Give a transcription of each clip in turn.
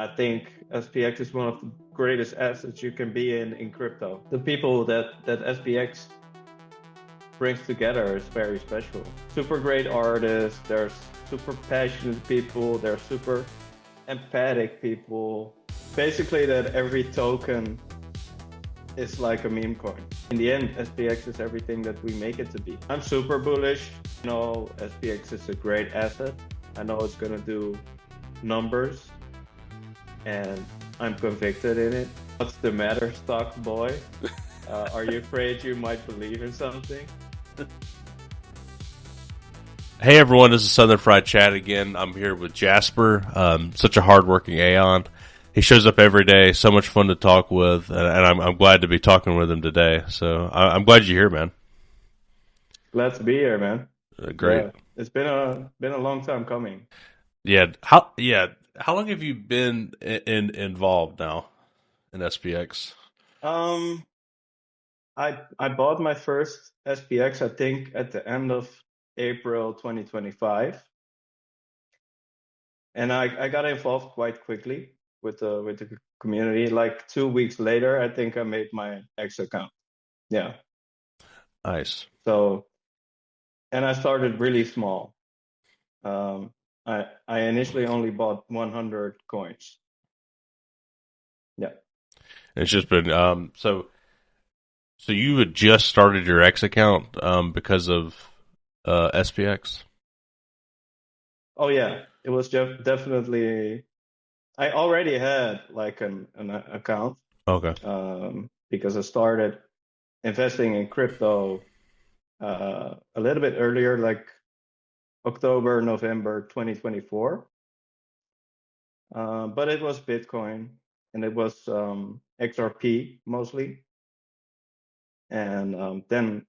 I think SPX is one of the greatest assets you can be in crypto. The people that SPX brings together is very special. Super great artists, there's super passionate people, there's super empathic people. Basically that every token is like a meme coin. In the end, SPX is everything that we make it to be. I'm super bullish. You know, SPX is a great asset. I know it's gonna do numbers and I'm convicted in it. What's the matter, stock boy? Are you afraid you might believe in something? Hey everyone, this is Southern Fried Chat again. I'm here with Jasper, such a hardworking Aeon. He shows up every day, so much fun to talk with, and I'm glad to be talking with him today. So I'm glad you're here, man. Glad to be here, man. Great. Yeah, it's been a long time coming. How long have you been involved now in SPX? Um, I bought my first SPX, I think, at the end of April 2025, and I got involved quite quickly with the community. Like 2 weeks later, I think I made my X account. Yeah. Nice. So, and I started really small. Um, I initially only bought 100 coins. Yeah. It's just been so you had just started your X account because of SPX. Oh yeah, it was just definitely. I already had like an account Okay. because I started investing in crypto a little bit earlier, like October, November 2024. But it was Bitcoin and it was XRP mostly. And then,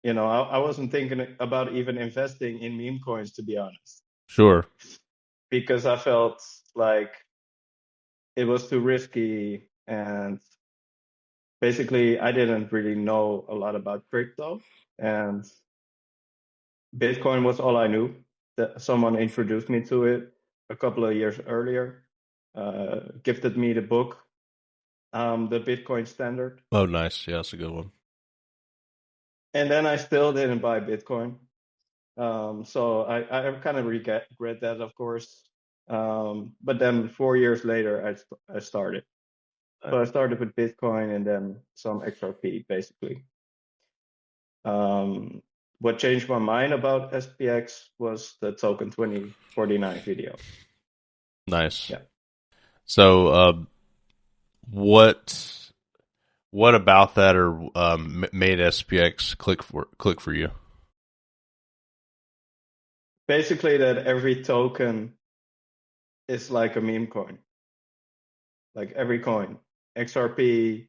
I wasn't thinking about even investing in meme coins, to be honest, Sure. because I felt like it was too risky. And basically, I didn't really know a lot about crypto. And Bitcoin was all I knew. That someone introduced me to it a couple of years earlier, gifted me the book, the Bitcoin Standard, Oh, nice. Yeah, that's a good one. and then I still didn't buy Bitcoin. So I kind of regret that, of course. But then 4 years later, I started. So I started with Bitcoin and then some XRP, basically. Um, what changed my mind about SPX was the token 2049 video. Nice. Yeah. So, what what about that or made SPX click for you? Basically, that every token is like a meme coin, like every coin, XRP,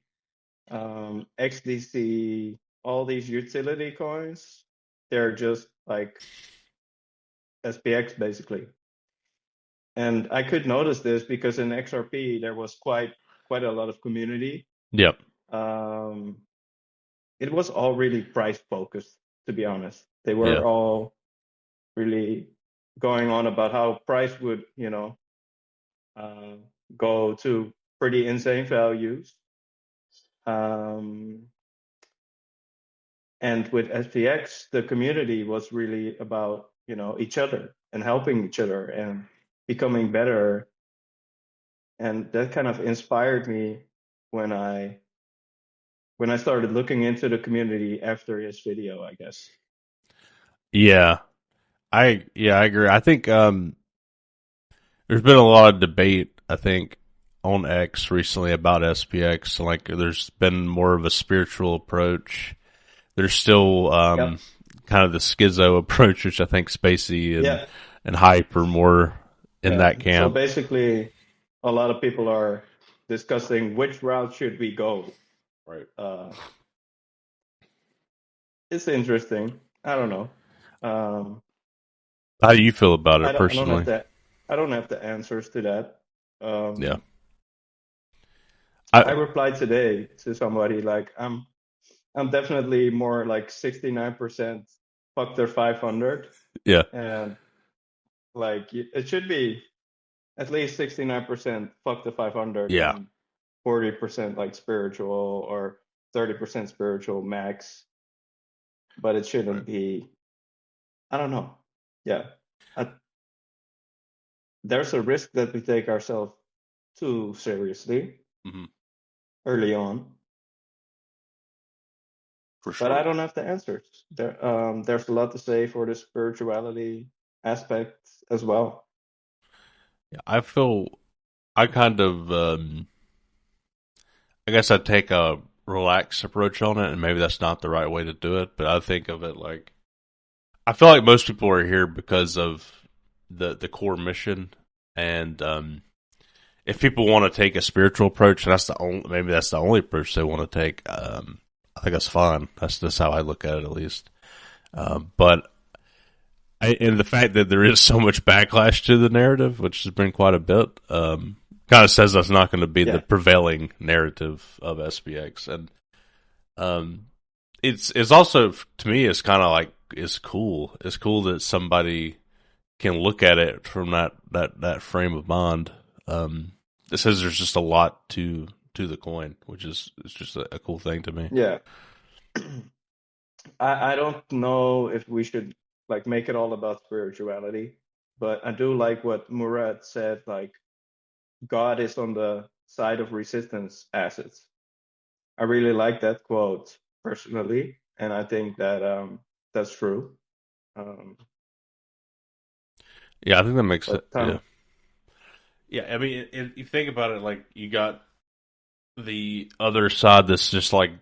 XDC, all these utility coins, they're just like SPX basically. And I could notice this because in XRP there was quite a lot of community. Yep. Um, it was all really price focused, to be honest. They Yeah. were all really going on about how price would, uh, go to pretty insane values. Um, and with SPX, the community was really about, each other and helping each other and becoming better. And that kind of inspired me when I when I started looking into the community after his video, I guess. Yeah. I agree. I think there's been a lot of debate, I think, on X recently about SPX. Like there's been more of a spiritual approach. There's still Yep. kind of the schizo approach, which I think Spacey Yeah. and Hype are more in Yeah. that So camp. basically, a lot of people are discussing which route should we go. Right. Uh, it's interesting. I don't know. Um, How do you feel about I it don't I don't have personally? the I don't have the answers to that. Yeah. I I replied today to somebody like I'm definitely more like 69% factor 500, yeah. and like it should be. at least 69% fuck the 500 Yeah. and 40% like spiritual or 30% spiritual max, but it shouldn't Right. be. I don't know. Yeah, I, there's a risk that we take ourselves too seriously Hmm. early on, For but I sure. don't have the answers. There's a lot to say for the spirituality aspect as well. Yeah, I kind of, I guess I take a relaxed approach on it, and maybe that's not the right way to do it, but I think of it like, I feel like most people are here because of the core mission, and if people want to take a spiritual approach, and maybe that's the only approach they want to take. I think that's fine. That's just how I look at it, at least. But and the fact that there is so much backlash to the narrative, which has been quite a bit, kind of says that's not going to be the Yeah, prevailing narrative of SPX, and um, it's also, to me, it's kind of like, it's cool. It's cool that somebody can look at it from that frame of mind. It says there's just a lot to the coin, which is, it's just a cool thing to me. yeah. I don't know if we should like make it all about spirituality, but I do like what Murad said, like God is on the side of resistance assets. I really like that quote personally, and I think that that's true. Um, Yeah, I think that makes it. but Yeah, yeah. I mean, you think about it, like, you got the other side that's just like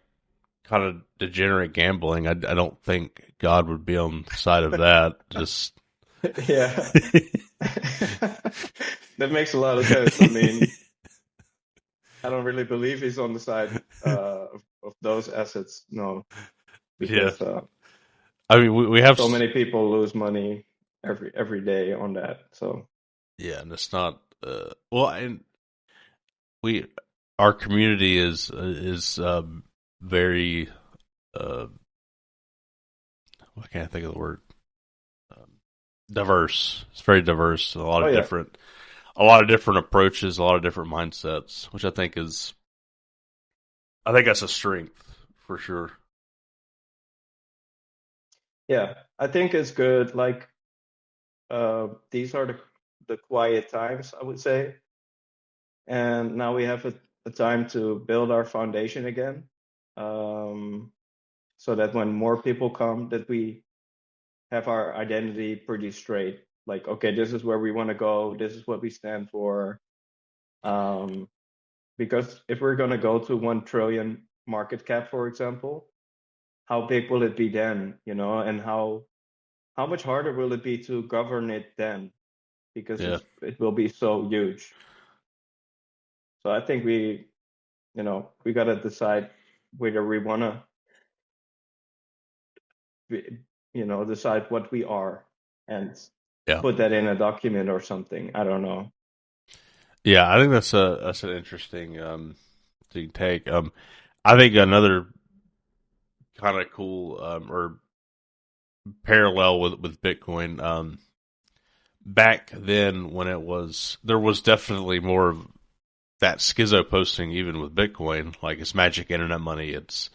kind of degenerate gambling. I don't think God would be on the side of that. Just yeah, that makes a lot of sense. I mean, I don't really believe he's on the side of those assets, no, yeah. because I mean, we have, so many people lose money every day on that. So yeah, and it's not, well, and we, our community is very, uh I can't think of the word, um, diverse. It's very diverse. oh yeah, A lot of different approaches, a lot of different mindsets, which I think that's a strength for sure. yeah, I think it's good. Like these are the quiet times, I would say, and now we have a time to build our foundation again, um, so that when more people come, that we have our identity pretty straight. Like, okay, this is where we want to go. This is what we stand for. Um, because if we're gonna go to 1 trillion market cap, for example, how big will it be then? You know, and how much harder will it be to govern it then? Because Yeah, it will be so huge. So I think we gotta decide whether we wanna, decide what we are and yeah, put that in a document or something. I don't know. yeah. I think that's an interesting thing to take. I think another kind of cool, or parallel with Bitcoin. Back then, when there was definitely more of that schizo posting, even with Bitcoin, like, it's magic internet money. It's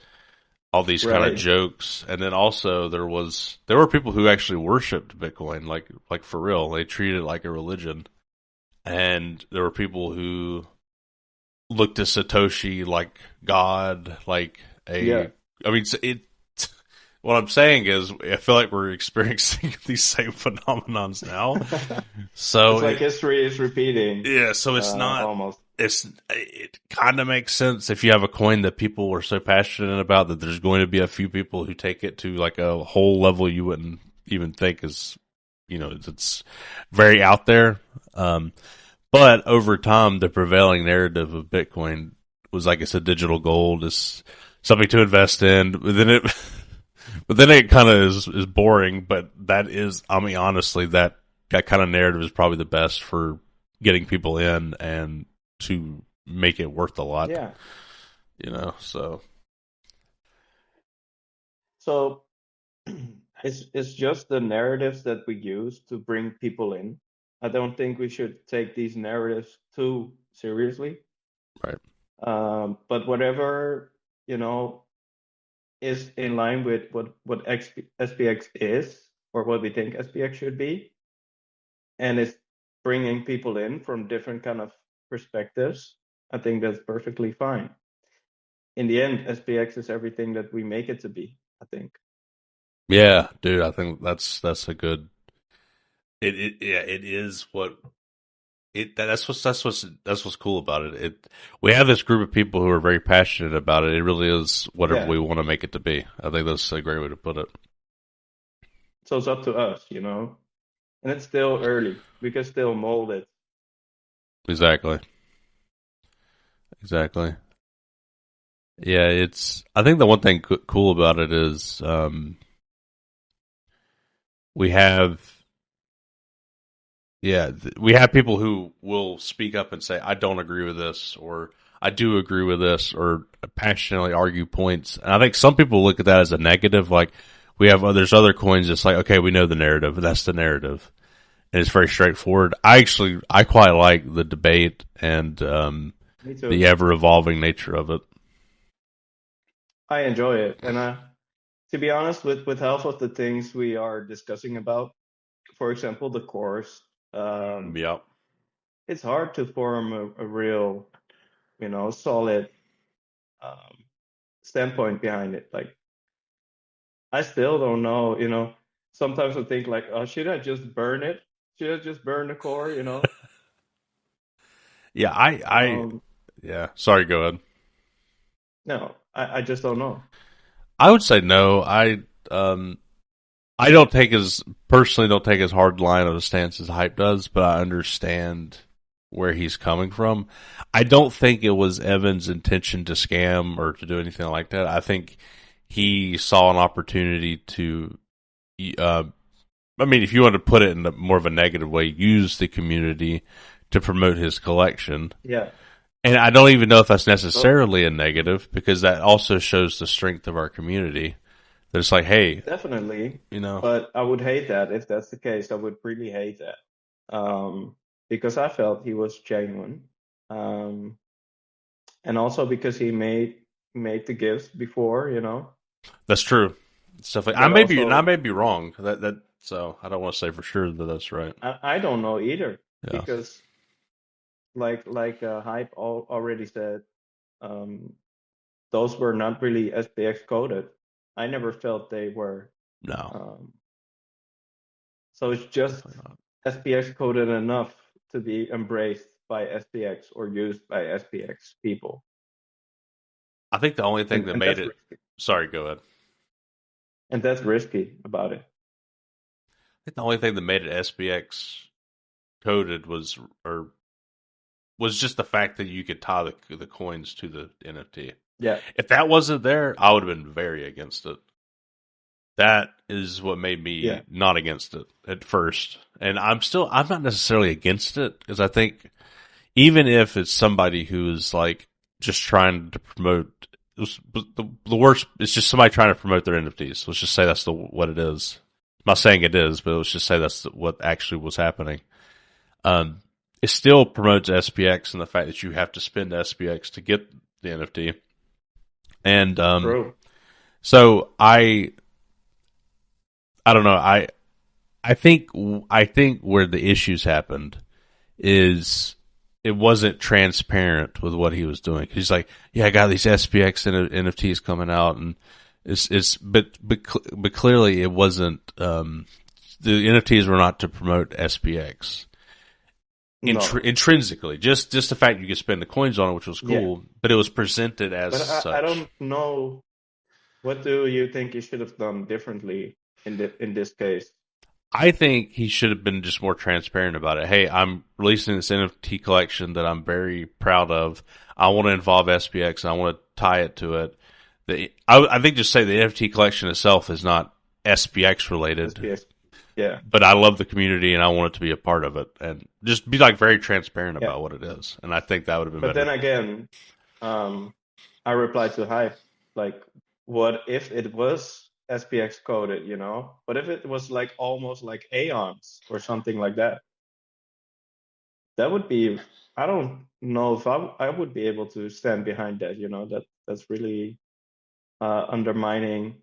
all these kind of Right. jokes, and then also there were people who actually worshipped Bitcoin, like for real. They treated it like a religion, and there were people who looked to Satoshi like God, like Yeah. a. I mean, it. What I'm saying is, I feel like we're experiencing these same phenomenons now. So It's like history is repeating, yeah, so it's not. almost. It kind of makes sense if you have a coin that people are so passionate about, that there's going to be a few people who take it to like a whole level you wouldn't even think is, it's very out there. Um, but over time, the prevailing narrative of Bitcoin was, like I said, digital gold is something to invest in. But then it kind of is boring. But that is, I mean, honestly, that kind of narrative is probably the best for getting people in and to make it worth a lot. Yeah. So So it's just the narratives that we use to bring people in. I don't think we should take these narratives too seriously. Right. But whatever, you know, is in line with what SPX is or what we think SPX should be, and it's bringing people in from different kind of perspectives, I think that's perfectly fine. In the end, SPX is everything that we make it to be, I think. Yeah, dude, I think that's a good. It is what that's what's cool about it. We have this group of people who are very passionate about it. It really is whatever Yeah. we want to make it to be. I think that's a great way to put it. So it's up to us, you know? And it's still early. We can still mold it. Exactly. Exactly. Yeah, it's. I think the one thing cool about it is we have. Yeah, we have people who will speak up and say, "I don't agree with this," or "I do agree with this," or passionately argue points. And I think some people look at that as a negative. Like there's other coins. It's like, okay, we know the narrative. That's the narrative, and it's very straightforward. I quite like the debate and Me the too. ever evolving nature of it. I enjoy it. And to be honest, with half of the things we are discussing about, for example, the course, um, Yep, it's hard to form a real, solid um, standpoint behind it. Like, I still don't know, sometimes I think like, oh, should I just burn it? Should I just burn the core, yeah, Um, yeah. Sorry, go ahead. no, I just don't know. I would say no. I don't take as personally don't take as hard line of a stance as Hype does, but I understand where he's coming from. I don't think it was Evan's intention to scam or to do anything like that. I think he saw an opportunity to, uh, I mean, if you want to put it in more of a negative way, use the community to promote his collection. Yeah. And I don't even know if that's So necessarily a negative because that also shows the strength of our community. That it's like, hey, definitely, you know, but I would hate that if that's the case. I would really hate that. Because I felt he was genuine. Um, and also because he made the gifts before, that's true. Stuff like that I also may be wrong. So I don't want to say for sure that that's right. I don't know either Yeah, because Hype already said, um, those were not really SPX coded. I never felt they were. no, Um, so it's just definitely not. SPX coded enough to be embraced by SPX or used by SPX people, I think the only thing and that and made that's it. risky. Sorry, go ahead. And that's risky about it. I think the only thing that made it SPX coded was just the fact that you could tie the coins to the NFT. Yeah, If that wasn't there, I would have been very against it. That is what made yeah, me not against it at first. And I'm not necessarily against it because I think even if it's somebody who's like just trying to promote the worst, it's just somebody trying to promote their NFTs. Let's just say that's what it is. I'm not saying it is, but let's just say that's what actually was happening. Um, it still promotes SPX and the fact that you have to spend SPX to get the NFT. And true. so I don't know. I think where the issues happened is it wasn't transparent with what he was doing. He's like, yeah, I got these SPX NFTs coming out, and but clearly it wasn't. The NFTs were not to promote SPX No, intrinsically. Just the fact you could spend the coins on it, which was yeah, cool, but it was presented as but I such. don't know. What do you think you should have done differently in this case? I think he should have been just more transparent about it. Hey, I'm releasing this NFT collection that I'm very proud of. I want to involve SPX and I want to tie it to it. I think just say the NFT collection itself is not SPX related, SPS, yeah, but I love the community and I want it to be a part of it. And just be like very transparent yeah. about what it is. And I think that would have been But then better. again, um, I replied to Hive, like, what if it was SPX coded, What if it was like almost like Aeons or something like that? that would be, I don't know if I would be able to stand behind that, that's really undermining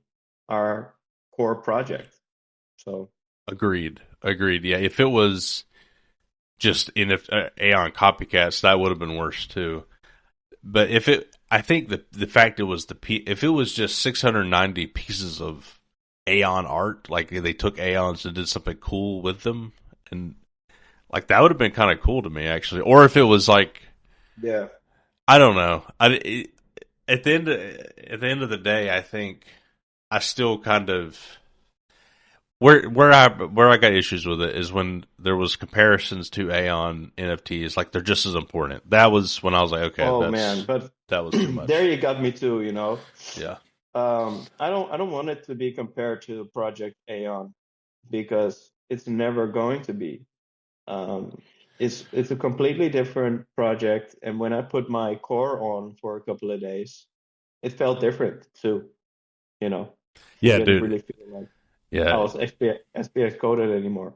our core project. So Agreed. Agreed. Yeah, if it was just in Aeon copycats, that would have been worse too. But I think the fact it was if it was just 690 pieces of Aeon art, like they took Aeons and did something cool with them, and like that would have been kind of cool to me actually. Or if it was like, yeah, I don't know. At the end of the day, I think I still kind of where I got issues with it is when there was comparisons to Aeon NFTs, like they're just as important. That was when I was like, okay, oh man, but that was too there much. you got me too, Yeah, I don't want it to be compared to Project Aeon because it's never going to be. Um, it's a completely different project, and when I put my core on for a couple of days, it felt different too. You know, I yeah, didn't dude. really feel like I Yeah, was SPX coded anymore.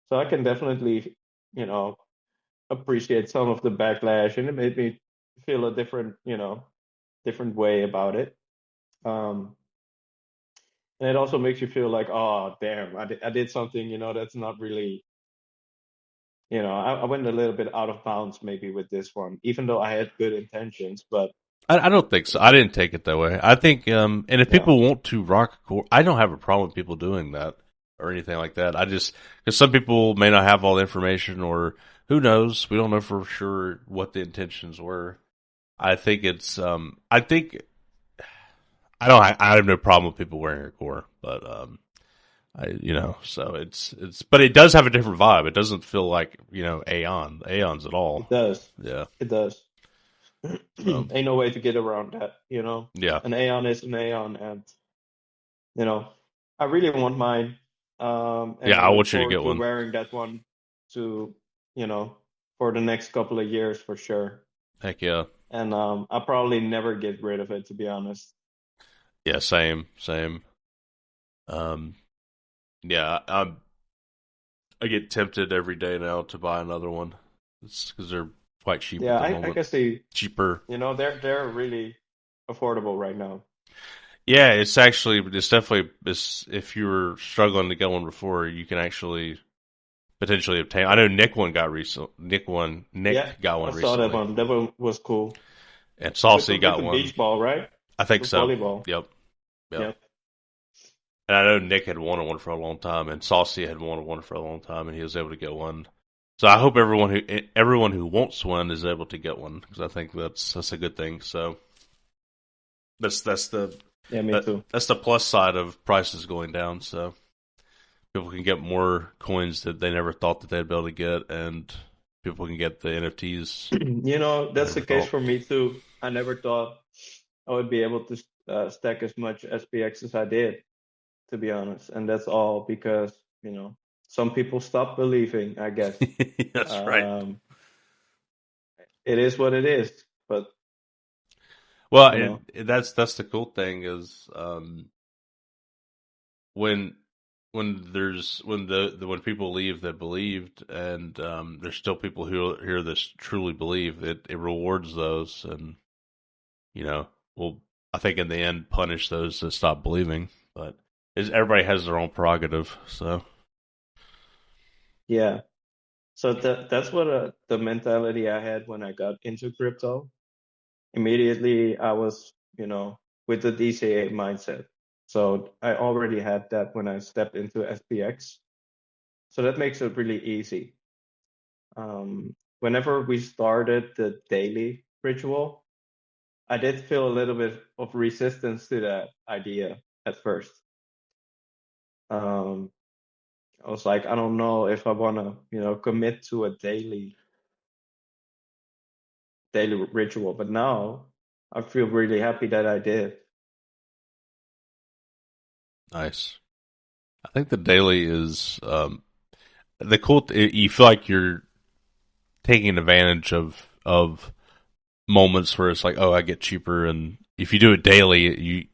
So I can definitely, you know, appreciate some of the backlash, and it made me feel a different way about it. Um, and it also makes you feel like, oh, damn, I did something, that's not really, I went a little bit out of bounds maybe with this one, even though I had good intentions, but I don't think so. I didn't take it that way. I think, and if yeah, people want to rock a core, I don't have a problem with people doing that or anything like that. I just because some people may not have all the information, or who knows, we don't know for sure what the intentions were. I think it's, I think I have no problem with people wearing a core, but so but it does have a different vibe. It doesn't feel like Aeons at all. it does. Yeah. It does. So Ain't no way to get around that. yeah, An Aeon is an Aeon, and you know, I really want mine, and yeah. I I look want you to forward get to one. wearing that one to, you know, for the next couple of years for sure. Heck yeah. And I'll probably never get rid of it, to be honest. Yeah, same, same. Um, yeah, I get tempted every day now to buy another one. It's because they're quite cheap at Yeah, the I moment. can see, Cheaper. they're really affordable right now. Yeah, it's definitely if you were struggling to get one before, you can actually potentially obtain. I know Yeah, Nick got I one saw that recently, one. That one was cool. and With the Saucy with got the one. beach ball, right? I think The so. volleyball. Yep, yep. Yeah. And I know Nick had wanted one for a long time, and Saucy had wanted one for a long time, and he was able to get one. So I hope everyone who wants one is able to get one because I think that's a good thing. So that's the Yeah, me too. that's the plus side of prices going down. So people can get more coins that they never thought that they'd be able to get, and people can get the NFTs they That's the never case thought. for me too. I never thought I would be able to stack as much SPX as I did, to be honest. And that's all because, some people stop believing, I guess. That's right. Um, it is what it is. But, Well, you know, that's the cool thing is when when people leave that believed, and there's still people who here that truly believe it rewards those, and will, I think, in the end punish those that stop believing. But everybody has their own prerogative, so yeah. So that's what the mentality I had when I got into crypto. Immediately, I was, with the DCA mindset. So I already had that when I stepped into SPX. So that makes it really easy. Whenever we started the daily ritual, I did feel a little bit of resistance to that idea at first. Um, I was like, I don't know if I want to, commit to a daily ritual. But now I feel really happy that I did. nice. I think the daily is the cool. You feel like you're taking advantage of moments where it's like, oh, I get cheaper, and if you do it daily,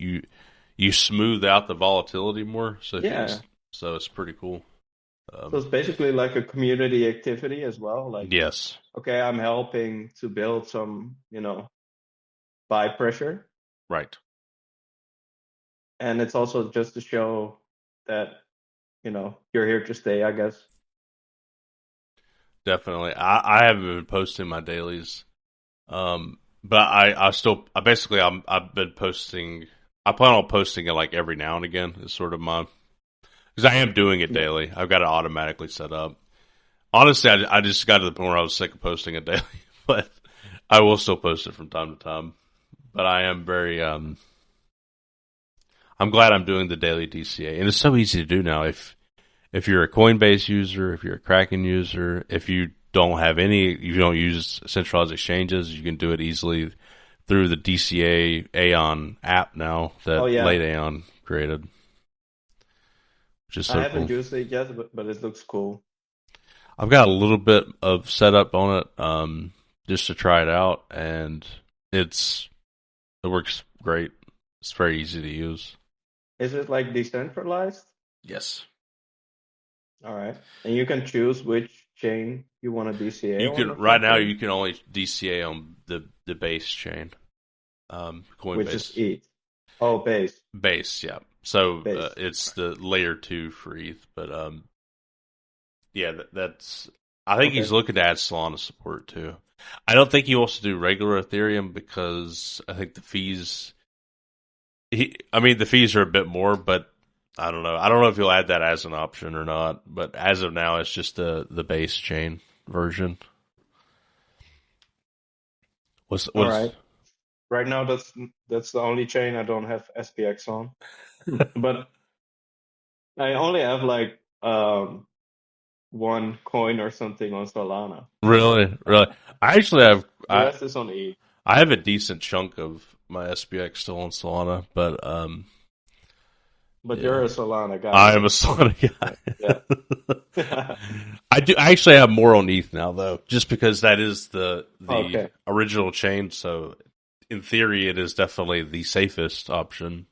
you smooth out the volatility more. So Yeah, so it's pretty cool. So it's basically like a community activity as well. Like, Yes, okay, I'm helping to build some, buy pressure. right. And it's also just to show that, you're here to stay, I guess. Definitely. I haven't been posting my dailies. But I basically I've been posting. I plan on posting it like every now and again. Is sort of my because I am doing it Yeah. daily. I've got it automatically set up. Honestly, I just got to the point where I was sick of posting it daily, but I will still post it from time to time. But I am very I'm glad I'm doing the daily DCA, and it's so easy to do now. If you're a Coinbase user, if you're a Kraken user, if you don't have any, you don't use centralized exchanges, you can do it easily through the DCA Aeon app now Oh that yeah. late Aeon created, which is I so haven't cool. used it yet, but it looks cool. I've got a little bit of setup on it, just to try it out, and it works great. It's very easy to use. Is it like decentralized? Yes. All right. And you can choose which chain you want to DCA You on can or right now something, you can only DCA on the base chain, which is Coinbase. ETH. Oh, Base, yeah. So base. it's the layer two for ETH, but yeah, that's. I think he's Okay. looking to add Solana support too. I don't think he wants to do regular Ethereum because I think the fees. I mean, the fees are a bit more, but I don't know. I don't know if he'll add that as an option or not. But as of now, it's just the base chain version. All What's right. Right now, that's the only chain I don't have SPX on. But I only have like one coin or something on Solana. really Uh, really? I actually have the rest is on ETH. I have a decent chunk of my SPX still on Solana, but But yeah, you're a Solana guy, I am a right? Solana Yeah. guy. Yeah. I actually have more on ETH now though, just because that is the Okay. original chain. So in theory, it is definitely the safest option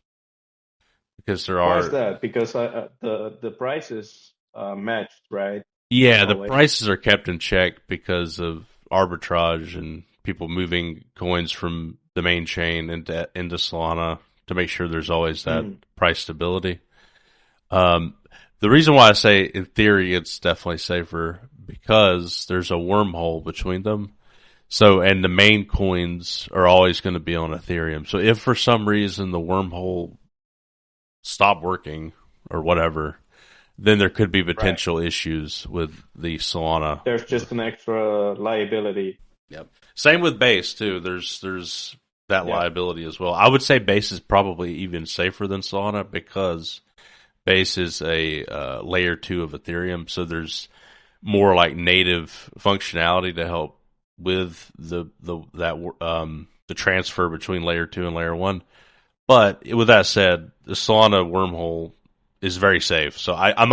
because there Why is are that? Because the prices matched, right? yeah the Always. prices are kept in check because of arbitrage and people moving coins from the main chain into Solana to make sure there's always that Mm. price stability. Um, the reason why I say in theory it's definitely safer because there's a wormhole between them. So, and the main coins are always going to be on Ethereum. So, if for some reason the wormhole stopped working or whatever, then there could be Right. potential issues with the Solana. There's just an extra liability. Yep. Same with Base too. There's that Yeah. liability as well. I would say Base is probably even safer than Solana because Base is a layer two of Ethereum, so there's more like native functionality to help with the transfer between layer two and layer one. But with that said, the Solana wormhole is very safe, so Yeah. I'm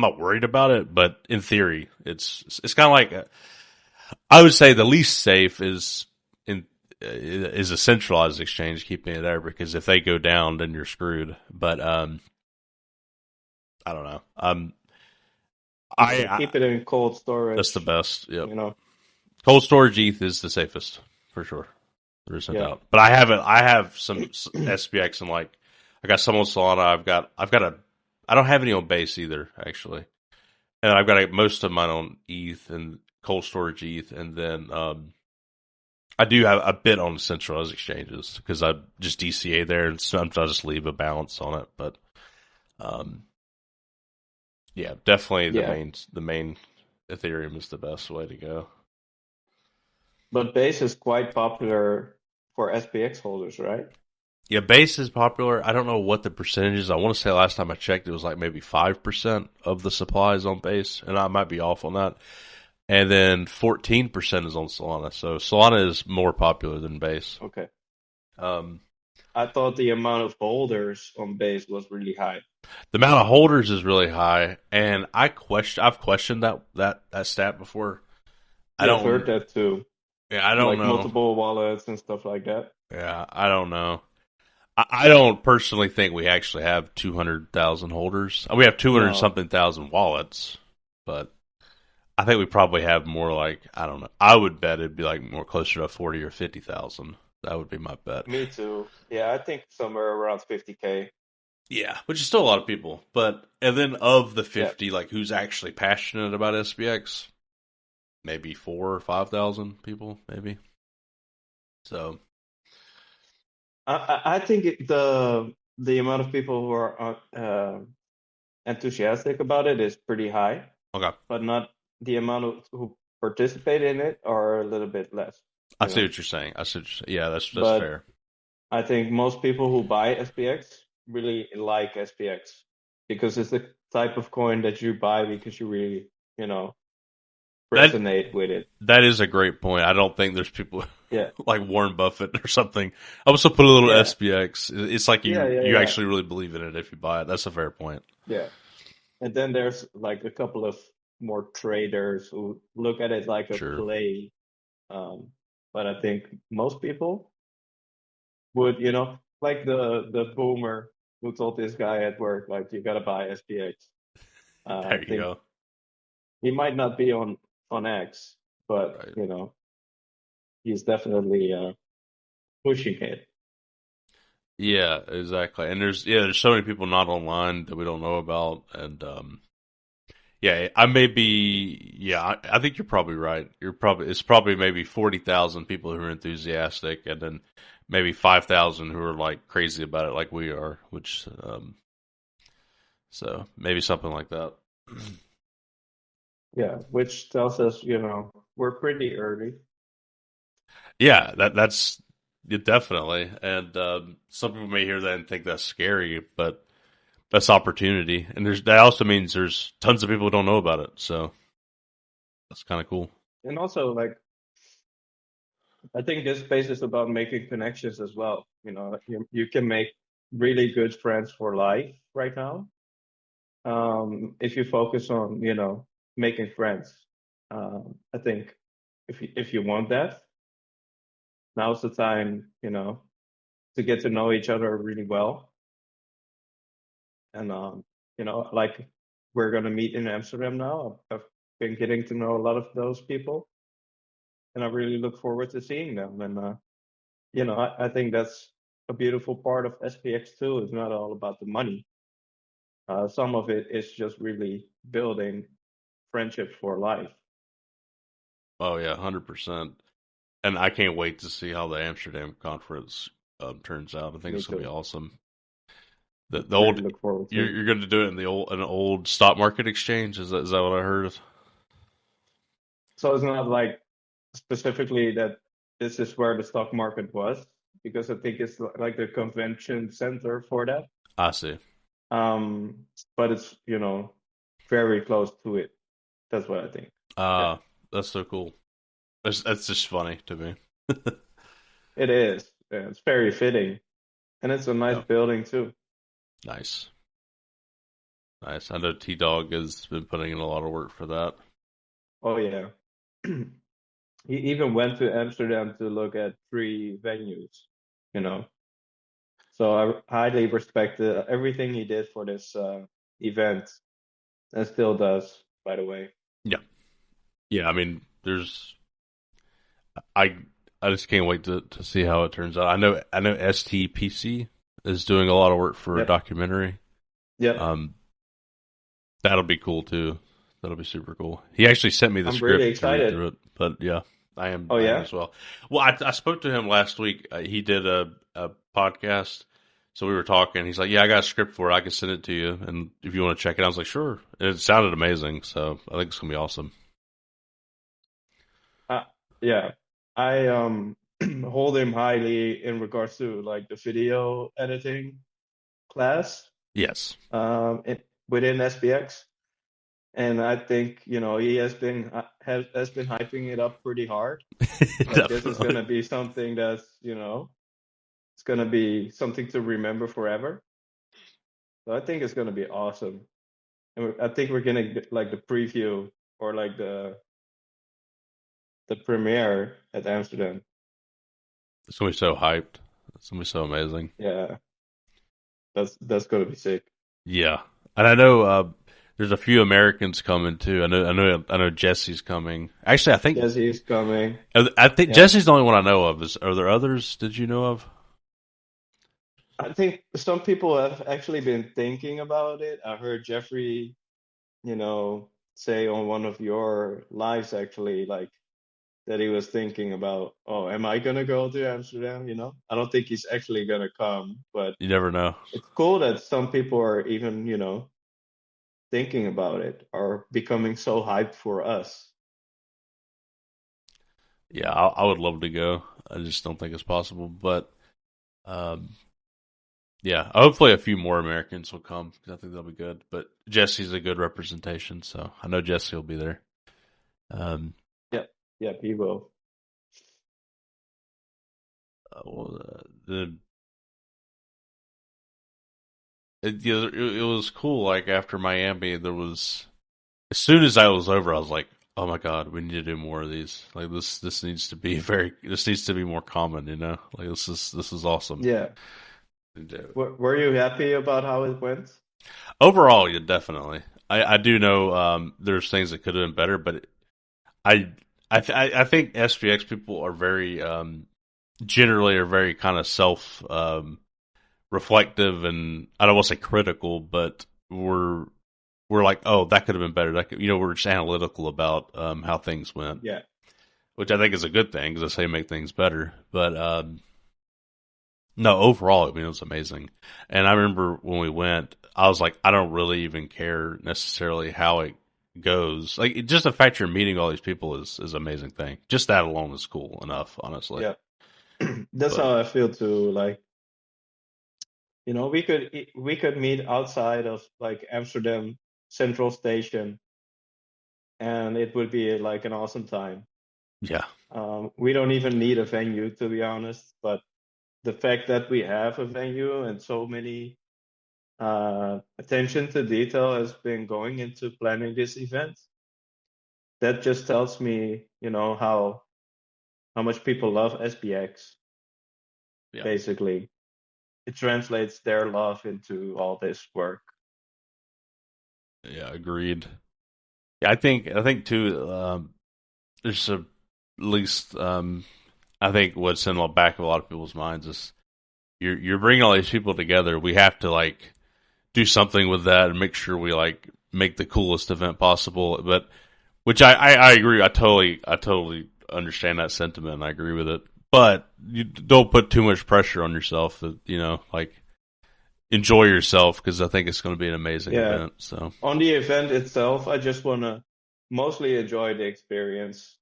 not worried about it. But in theory, it's kind of like I would say the least safe is a centralized exchange keeping it there because if they go down, then you're screwed. But I don't know. Yeah. Keep it in cold That's the storage. best. Yep. You know. Cold storage ETH is the safest for sure. There's no Yeah. doubt. But I haven't. I have some SPX and like I got some on Solana. I've got a. I don't have any on Base either actually, and I've got most of mine on ETH and cold storage ETH, and then I do have a bit on centralized exchanges because I just DCA there and sometimes I just leave a balance on it. But um, yeah, definitely Yeah. the main Ethereum is the best way to go. But Base is quite popular for SPX holders, right? Yeah, Base is popular. I don't know what the percentage is. I want to say last time I checked, it was like maybe 5% of the supply is on Base, and I might be off on that. And then 14% is on Solana. So Solana is more popular than Base. Okay. Um, I thought the amount of holders on Base was really high. the amount of holders is really high, and I've questioned that stat before. I Yeah, I've don't. heard that too. Yeah, I don't Like know. multiple wallets and stuff like that. Yeah, I don't know. I don't personally think we actually have 200,000 holders. We have 200 No, something thousand wallets, but I think we probably have more like, I don't know. I would bet it'd be like more closer to 40 or 50,000. That would be my bet. me too. Yeah, I think somewhere around 50K. Yeah, which is still a lot of people. But, and then of the Yeah. 50, like who's actually passionate about SPX? Maybe 4 or 5,000 people, maybe. So, I think the amount of people who are enthusiastic about it is pretty high, okay. but not the amount of who participate in it are a little bit less, I you see know. what you're saying. I see what you're saying. Yeah, that's But fair. I think most people who buy SPX really like SPX because it's the type of coin that you buy because you really, you know, That resonate with it. That is a great point. I don't think there's people Yeah, like Warren Buffett or something. I also put a little yeah, SPX. It's like yeah, you yeah, you yeah, actually really believe in it if you buy it. That's a fair point. yeah. And then there's like a couple of more traders who look at it like a Sure. play. But I think most people would, like the boomer who told this guy at work, like, you gotta buy SPX. I There you think go. he might not be on X, but Right. he's definitely pushing it. Yeah, exactly. And there's so many people not online that we don't know about. And yeah, I may be yeah, I think you're probably right. It's probably maybe 40,000 people who are enthusiastic, and then maybe 5,000 who are like crazy about it, like we are. Which so maybe something like that. Yeah, which tells us, we're pretty early. Yeah, that's yeah, definitely. And some people may hear that and think that's scary, but that's opportunity. And that also means there's tons of people who don't know about it. So that's kind of cool. And also, like, I think this space is about making connections as well. You can make really good friends for life right now, if you focus on, making friends. I think if you want that, now's the time, to get to know each other really well. And like, we're gonna meet in Amsterdam now. I've been getting to know a lot of those people, and I really look forward to seeing them. And I think that's a beautiful part of SPX too. It's not all about the money. Some of it is just really building friendship for life. Oh yeah, 100%. And I can't wait to see how the Amsterdam conference turns out. I think Me it's gonna be too. awesome. The Really old look forward you're to. you're going to do it in the old an old stock market exchange. Is that what I heard? So it's not like specifically that this is where the stock market was, because I think it's like the convention center for that. I see. Um, but it's, very close to it. That's what I think. Yeah, Uh that's so cool. That's just funny to me. it is. Yeah, it's very fitting, and it's a nice Yeah, building too. nice. Nice. I know T Dog has been putting in a lot of work for that. Oh yeah. He even went to Amsterdam to look at 3 venues, you know. So I highly respect everything he did for this event, and still does, by the way. Yeah. Yeah, I mean, I I just can't wait to see how it turns out. I know STPC is doing a lot of work for a Yep. documentary. Yep. Um that'll be cool too. That'll be super cool. He actually sent me the I'm really script to read excited. through it, but yeah, Oh I am yeah? as well. Well, I spoke to him last week. He did a podcast, so we were talking. He's like, "Yeah, I got a script for it. I can send it to you, and if you want to check it," I was like, "Sure." And it sounded amazing, so I think it's gonna be awesome. Uh, yeah. I hold him highly in regards to like the video editing class Yes, within SPX. And I think, he has been hyping it up pretty hard. Like, this is definitely. gonna be something that's, it's gonna be something to remember forever. So I think it's gonna be awesome. And I think we're gonna get like the preview or like the premiere at Amsterdam. It's gonna be so hyped. It's gonna be so amazing. Yeah. That's gonna be sick. Yeah, and I know there's a few Americans coming too. I know Jesse's coming. Actually, Jesse is coming. I think Yeah, Jesse's the only one I know of. Are there others? Did you know of? I think some people have actually been thinking about it. I heard Jeffrey, say on one of your lives actually, like that he was thinking about, oh, am I gonna go to Amsterdam? I don't think he's actually gonna come, but You never know. it's cool that some people are even, thinking about it or becoming so hyped for us. Yeah, I would love to go. I just don't think it's possible. But um, yeah, hopefully a few more Americans will come because I think that'll be good. But Jesse's a good representation, so I know Jesse will be there. Um, Yeah, yeah, he will. the it was cool. Like after Miami, there was as soon as I was over, I was like, "Oh my god, we need to do more of these. Like this needs to be this needs to be more common. Like this is awesome." Yeah. Were you happy about how it went? Overall, yeah, definitely. I do know there's things that could have been better, but I I think SPX people are very generally are very kind of self reflective, and I don't want to say critical, but we're like, oh, that could have been better. That could, we're just analytical about how things went, Yeah. which I think is a good thing because I say make things better. But no, overall, I mean, it was amazing. And I remember when we went, I was like, I don't really even care necessarily how it goes. Like, just the fact you're meeting all these people is an amazing thing. Just that alone is cool enough, honestly. Yeah. That's But how I feel too. Like, we could meet outside of like Amsterdam Central Station, and it would be like an awesome time. yeah, We don't even need a venue, to be honest, but the fact that we have a venue and so many attention to detail has been going into planning this event, that just tells me, how much people love SPX, yeah, basically. It translates their love into all this work. yeah, agreed. Yeah, I think too. There's at least I think what's in the back of a lot of people's minds is you're bringing all these people together. We have to like do something with that and make sure we like make the coolest event possible. But which I agree. I totally understand that sentiment. And I agree with it. But you don't put too much pressure on yourself. That like enjoy yourself because I think it's going to be an amazing Yeah. event. So On the event itself, I just want to mostly enjoy the experience.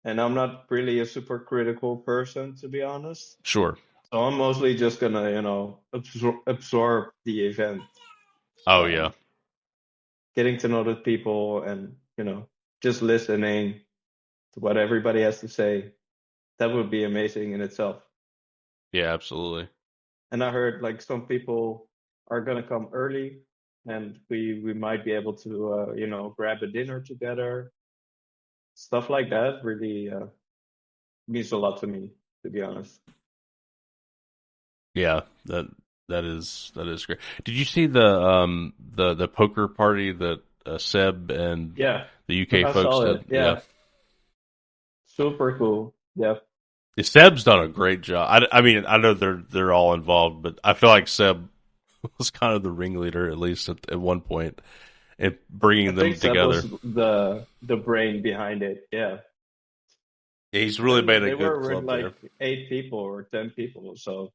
And I'm not really a super critical person, to be honest. sure. So I'm mostly just gonna, absorb the event, Oh yeah, um, getting to know the people and, just listening to what everybody has to say. That would be amazing in itself. yeah, absolutely. And I heard like some people are gonna come early, and we might be able to, grab a dinner together. Stuff like that really means a lot to me, to be honest. Yeah, that is great. Did you see the poker party that Seb and Yeah, the UK I folks saw did? it. Yeah. Yeah, super cool. Yeah, Yeah, Seb's done a great job. I mean, I know they're all involved, but I feel like Seb was kind of the ringleader at least at one point in I bringing think them Seb together. was the brain behind it. Yeah, Yeah, he's really made and a they good were with club there. like 8 people or 10 people, so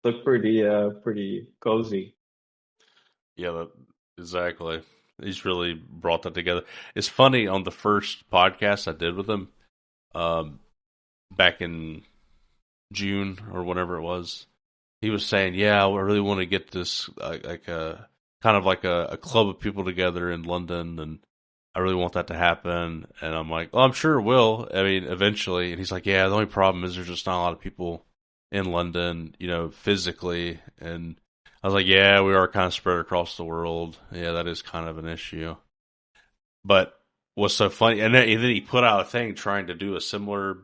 looked pretty cozy. Yeah, exactly. He's really brought that together. It's funny on the first podcast I did with him, um, back in June or whenever it was. He was saying, "Yeah, I really want to get this like a kind of like a club of people together in London, and I really want that to happen." And I'm like, "Well, I'm sure it will. I mean, eventually." And he's like, "Yeah, the only problem is there's just not a lot of people in London, physically." And I was like, "Yeah, we are kind of spread across the world. Yeah, that is kind of an issue." But what's so funny, and then he put out a thing trying to do a similar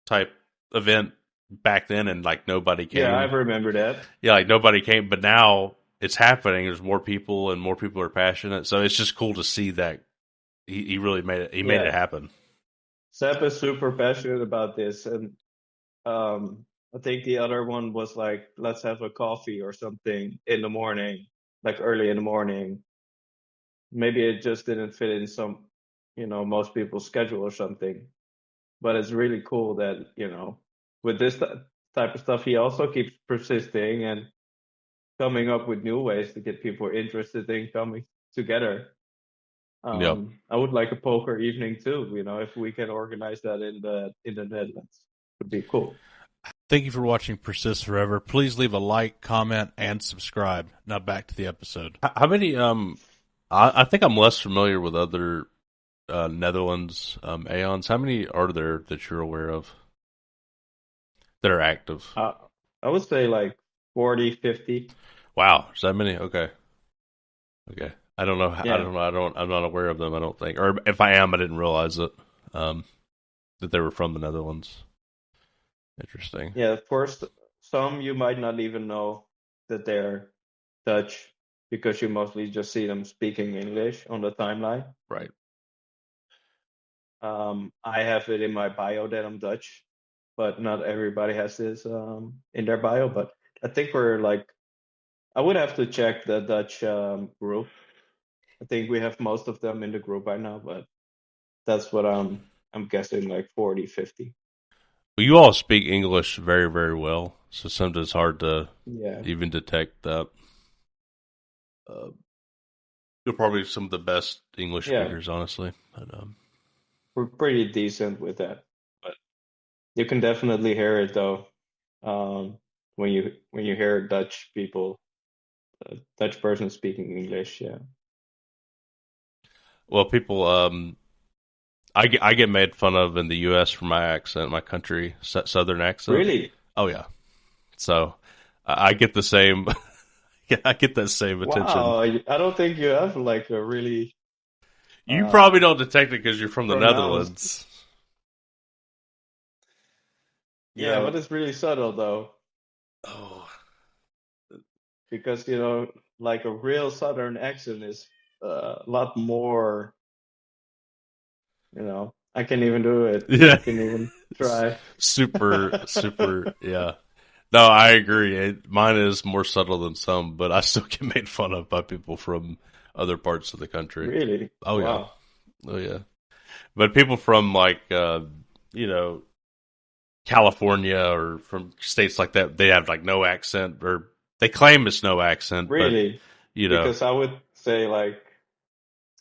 type event back then, and like nobody Yeah, I came. remember that. Yeah, like nobody came, but now it's happening. There's more people, and more people are passionate. So it's just cool to see that he really made it. He made it Yeah, happen. Seb is super passionate about this, and I think the other one was like, let's have a coffee or something in the morning, like early in the morning. Maybe it just didn't fit in some, most people's schedule or something. But it's really cool that, with this type of stuff, he also keeps persisting and coming up with new ways to get people interested in coming together. Yep. I would like a poker evening too, if we can organize that in the Netherlands, would be cool. Thank you for watching Persist Forever. Please leave a like, comment, and subscribe. Now back to the episode. How many? I think I'm less familiar with other Netherlands Aeons. How many are there that you're aware of that are active? I would say like 40, 50. Wow, is that many? Okay. I don't know. I Yeah. don't know. I'm not aware of them. I don't think, or if I am, I didn't realize it. That they were from the Netherlands. Interesting. Yeah, first, some you might not even know that they're Dutch because you mostly just see them speaking English on the timeline. Right. I have it in my bio that I'm Dutch, but not everybody has this in their bio. But I think we're like, I would have to check the Dutch group. I think we have most of them in the group by now, but that's what I'm guessing, like 40, 50. Well, you all speak English very, very well, so sometimes it's hard to Yeah. even detect that. You're probably some of the best English Yeah. speakers, honestly. But, We're pretty decent with that, but you can definitely hear it though. When you hear Dutch people, Dutch person speaking English, yeah. well, people, I get made fun of in the U.S. for my accent, my country Southern accent. Really? Oh yeah. So I get the same. I get that same attention. Wow, I don't think you have like a really You probably don't detect it because you're from the pronounced. Netherlands. Yeah, but it's really subtle though, Oh, because like a real Southern accent is a lot more. I can't even do it. yeah. I can't even try. Super. Yeah. No, I agree. Mine is more subtle than some, but I still get made fun of by people from other parts of the country. Really? Oh yeah. Wow. Oh yeah. But people from like you know, California or from states like that, they have like no accent, or they claim it's no accent. Really? But, you know, Because I would say like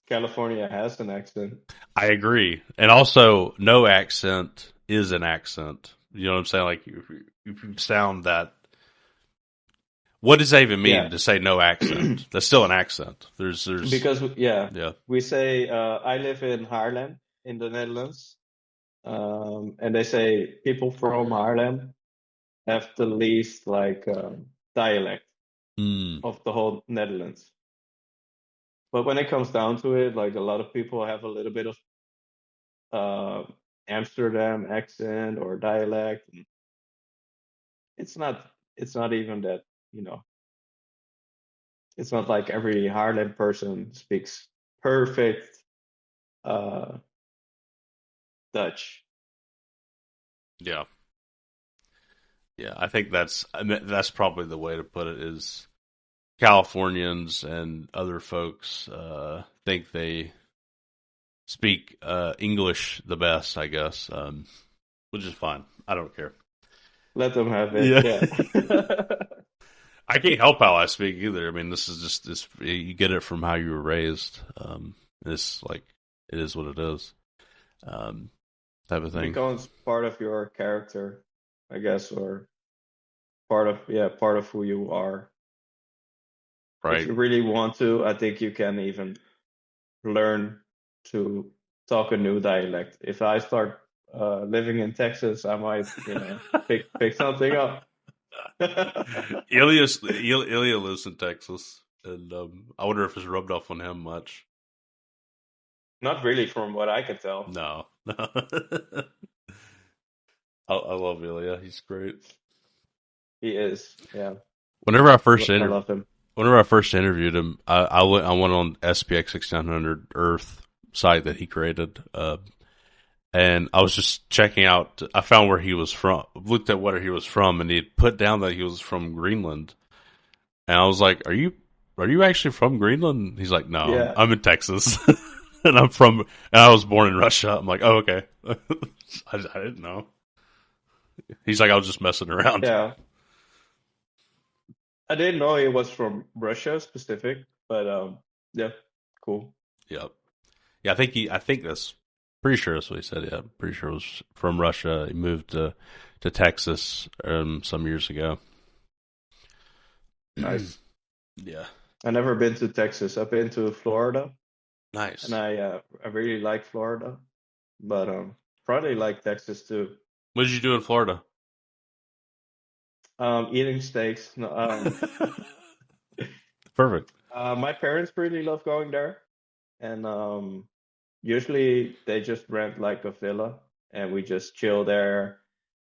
California has an accent. I agree. And also, no accent is an accent. You know what I'm saying? Like, if you sound that, what does that even mean Yeah. to say no accent? That's still an accent. There's, Because yeah. we say I live in Haarlem in the Netherlands, and they say people from Haarlem have the least like dialect Mm, of the whole Netherlands. But when it comes down to it, like a lot of people have a little bit of Amsterdam accent or dialect. And it's not even that, you know, it's not like every Haarlem person speaks perfect uh, Dutch. yeah. Yeah. I mean, that's probably the way to put it is Californians and other folks think they speak English the best, I guess, which is fine. I don't care. Let them have it. Yeah. Yeah. I can't help how I speak either. I mean, this is just this. You get it from how you were raised. It's like it is what it is. Type of It thing. becomes part of your character, I guess, or part of who you are. If Right. you really want to, I think you can even learn to talk a new dialect. If I start living in Texas, I might, pick something up. Ilya lives in Texas, and I wonder if it's rubbed off on him much. Not really, from what I can tell. No. I love Ilya. He's great. He is, yeah. Whenever I I love him. whenever I first interviewed him, I went on SPX 6900 Earth site that he created, and I was just checking out. I found where he was from, looked at where he was from, and he had put down that he was from Greenland. And I was like, are you actually from Greenland? He's like, no, Yeah, I'm in Texas, and and I was born in Russia. I'm like, oh, okay. I didn't know. He's like, I was just messing around. yeah. I didn't know he was from Russia specific, but yeah, cool. Yep. Yeah, I think that's pretty sure that's what he said. Yeah, pretty sure it was from Russia. He moved to Texas some years ago. Nice. Yeah, I never been to Texas. I've been to Florida, and nice. I really like Florida, but probably like Texas too. What did you do in Florida? Eating steaks. No, Perfect. my parents really love going there, and usually they just rent like a villa, and we just chill there,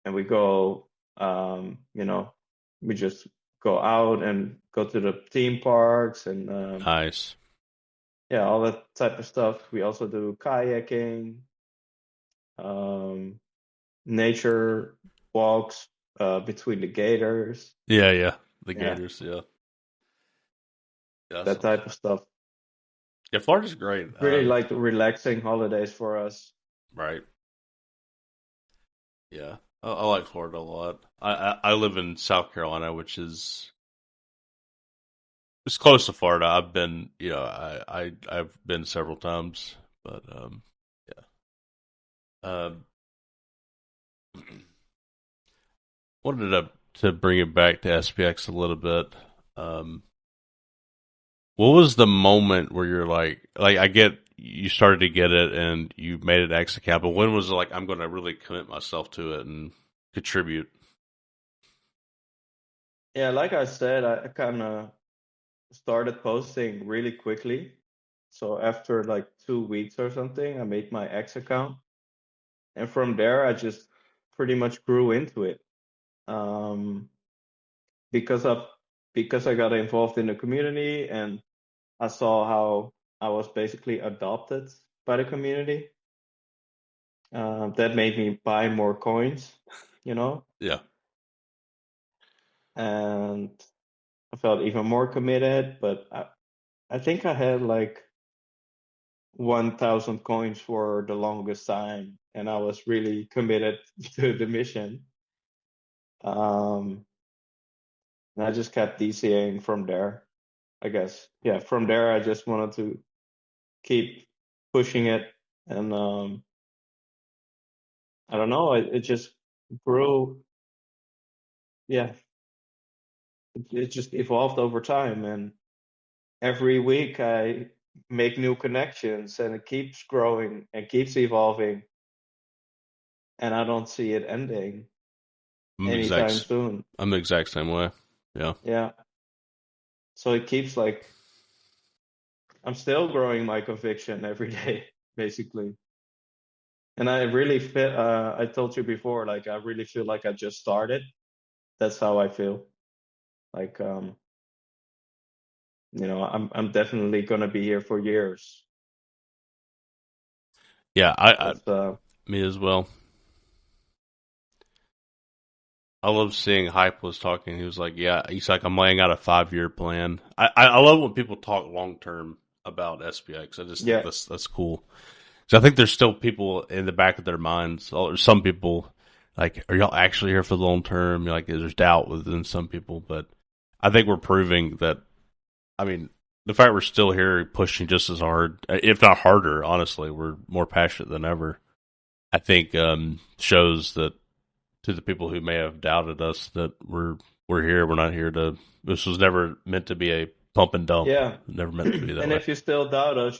and we go, you know, we just go out and go to the theme parks and Nice. yeah, all that type of stuff. We also do kayaking, um, nature walks between the gators, Yeah, yeah. The yeah, Gators. Yeah, yeah. That that sounds type fun. of stuff. Yeah, Florida's great. Really like relaxing holidays for us. Right. Yeah, I like Florida a lot. I live in South Carolina, which is it's close to Florida. I've been, I've been several times, but yeah. Wanted to bring it back to SPX a little bit. Um, what was the moment where you're like I get you started to get it and you made an X account, but when was it like I'm going to really commit myself to it and contribute? Yeah, like I said, I kind of started posting really quickly. So after like 2 weeks or something, I made my X account, and from there I just pretty much grew into it. Um, because of because I got involved in the community and I saw how I was basically adopted by the community. That made me buy more coins, you know, Yeah, and I felt even more committed. But I think I had like 1,000 coins for the longest time, and I was really committed to the mission. Um, and I just kept DCAing from there, I guess. Yeah, from there I just wanted to keep pushing it, and I don't know, it just grew. Yeah, it just evolved over time, and every week I make new connections, and it keeps growing and keeps evolving, and I don't see it ending I'm anytime exact. soon. I'm the exact same way. Yeah. Yeah, so it keeps like I'm still growing my conviction every day, basically. And I really feel, I told you before, like I really feel like I just started. That's how I feel. Like, I'm definitely gonna be here for years. Yeah, That's me as well. I love seeing Hype was talking. He was like, "Yeah, he's like, I'm laying out a 5 year plan." I love when people talk long term about SPX. I just think yeah, that's cool. So I think there's still people in the back of their minds. Or some people like, are y'all actually here for the long term? Like, there's doubt within some people, but I think we're proving that. I mean, the fact we're still here pushing just as hard, if not harder, honestly, we're more passionate than ever. I think shows that to the people who may have doubted us that we're here. We're not here to. This was never meant to be a pump and dump. yeah. Never meant to be that And way. if you still doubt us,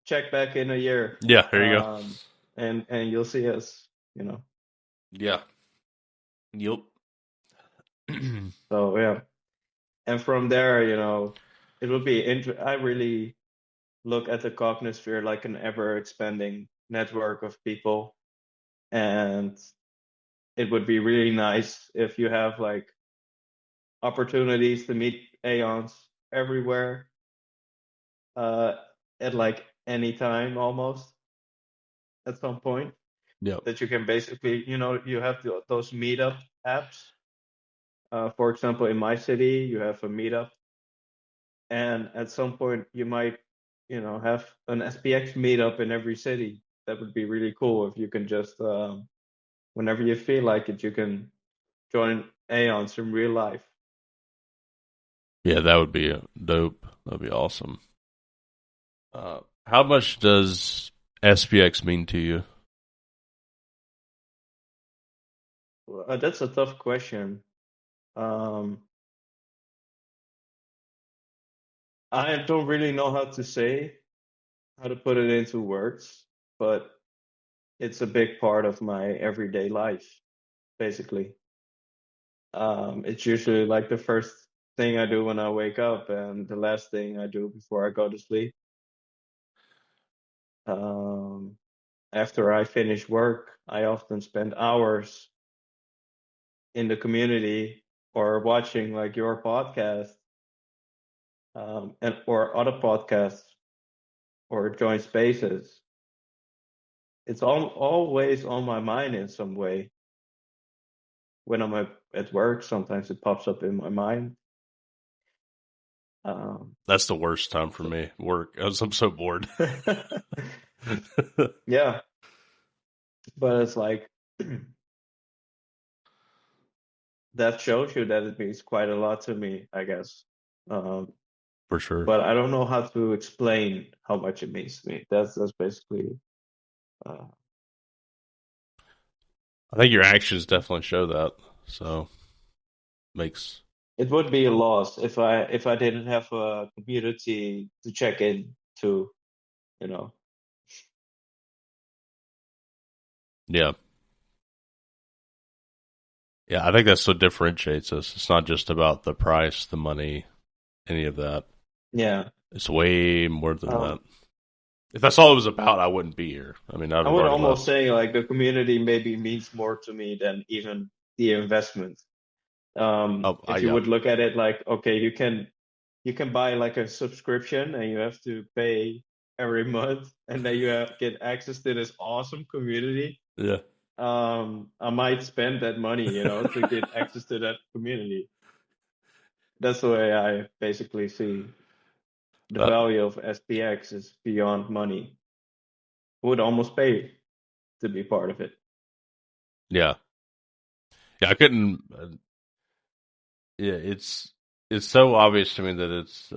check back in a year, Yeah, there you go. and you'll see us. You know. Yeah. Yep. So yeah, and from there, it will be I really look at the Cognosphere like an ever expanding network of people, and it would be really nice if you have like opportunities to meet Aeons everywhere, at like any time almost at some point. Yep. That you can basically, you have those meetup apps. For example, in my city, you have a meetup, and at some point you might, have an SPX meetup in every city. That would be really cool if you can just, whenever you feel like it, you can join Aeons in real life. Yeah, that would be dope. That'd be awesome. How much does SPX mean to you? That's a tough question. Um, I don't really know how to put it into words, but it's a big part of my everyday life, basically. It's usually like the first thing I do when I wake up and the last thing I do before I go to sleep. Um, After I finish work, I often spend hours in the community or watching like your podcast, and or other podcasts or join spaces. It's always on my mind in some way. When I'm at work, sometimes it pops up in my mind. Um, That's the worst time for so me. Work. I'm so bored. yeah, but it's like that shows you that it means quite a lot to me, I guess. Um, For sure. but I don't know how to explain how much it means to me. That's basically. Uh, I think your actions definitely show that. So makes it would be a loss if I didn't have a community to check in to, you know. yeah. Yeah, I think that's what differentiates us. It's not just about the price, the money, any of that. Yeah. It's way more than that. Um, If that's all it was about, I wouldn't be here. I mean, I'd I have would already almost left. say like the community maybe means more to me than even the investment. Oh, If you yeah. would look at it like, okay, you can buy like a subscription and you have to pay every month, and then get access to this awesome community. Yeah. I might spend that money, to get access to that community. That's the way I basically see the Uh, value of SPX is beyond money. Would almost pay to be part of it. yeah. Yeah, I couldn't. Yeah, it's so obvious to me that it's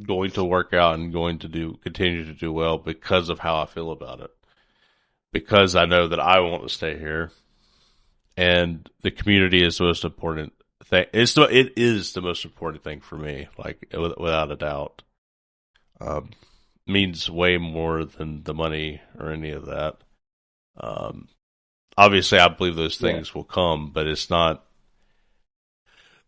going to work out and going to continue to do well because of how I feel about it. Because I know that I want to stay here, and the community is the most important thing. It is the most important thing for me, like without a doubt. Um, Means way more than the money or any of that. Um, Obviously, I believe those Yeah. things will come, but it's not.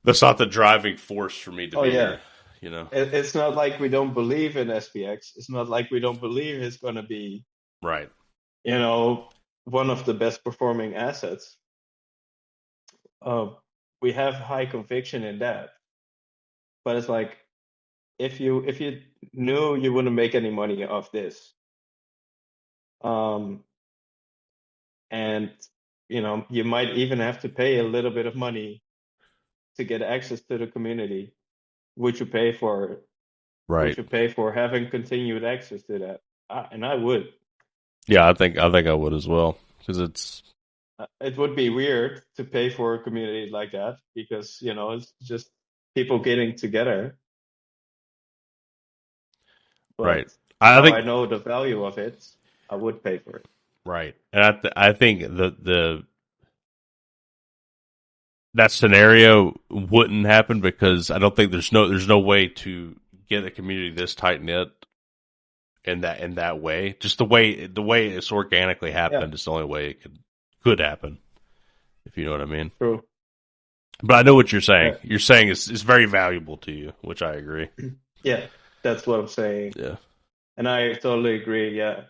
That's not the driving force for me to Oh be yeah. here. You know, It's not like we don't believe in SPX. It's not like we don't believe it's going to be, right? one of the best performing assets. Uh, we have high conviction in that. But it's like if you knew you wouldn't make any money off this, um, and you might even have to pay a little bit of money to get access to the community, would you pay for it? Would Right. you pay for having continued access to that? And I would. Yeah, I think I would as well because it's It would be weird to pay for a community like that because it's just people getting together. right. But I now I think know the value of it. I would pay for it. right, and I think the that scenario wouldn't happen because I don't think there's no way to get a community this tight knit in that way. Just the way it's organically Yeah, happened is the only way it could happen. If you know what I mean. true. But I know what you're saying. Yeah, You're saying it's very valuable to you, which I agree. yeah, that's what I'm saying. Yeah. And I totally agree. Yeah,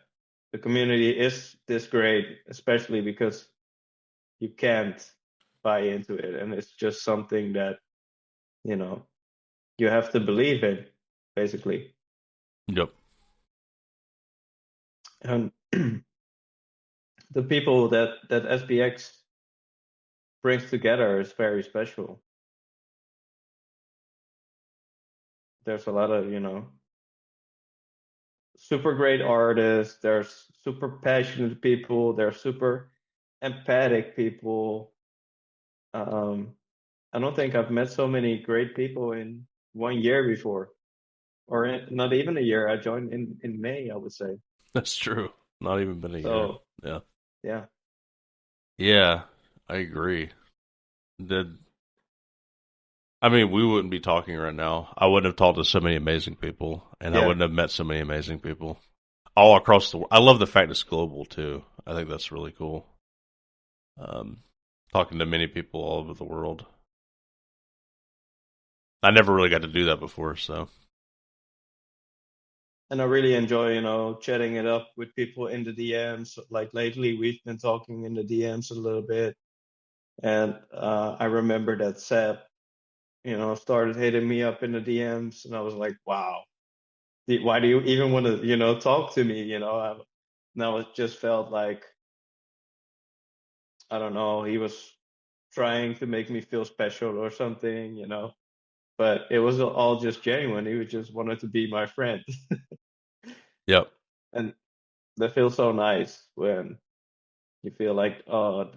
the community is this great, especially because you can't buy into it, and it's just something that you have to believe in, basically. Yep. And the people that SPX brings together is very special. There's a lot of super great artists. There's super passionate people. There's super empathic people. I don't think I've met so many great people in 1 year before, or not even a year. I joined in May, I would say. That's true. Not even been a year. So Yeah. yeah, Yeah, I agree. I mean, we wouldn't be talking right now. I wouldn't have talked to so many amazing people, and I Yeah. wouldn't have met so many amazing people all across the world. I love the fact it's global too. I think that's really cool. Talking to many people all over the world. I never really got to do that before, so. and I really enjoy chatting it up with people in the DMs. Like lately, we've been talking in the DMs a little bit, and I remember that Seb, started hitting me up in the DMs, and I was like, wow, why do you even want to talk to me? Now it just felt like, I don't know, he was trying to make me feel special or something. But it was all just genuine. He just wanted to be my friend. Yep. And that feels so nice when you feel like, oh,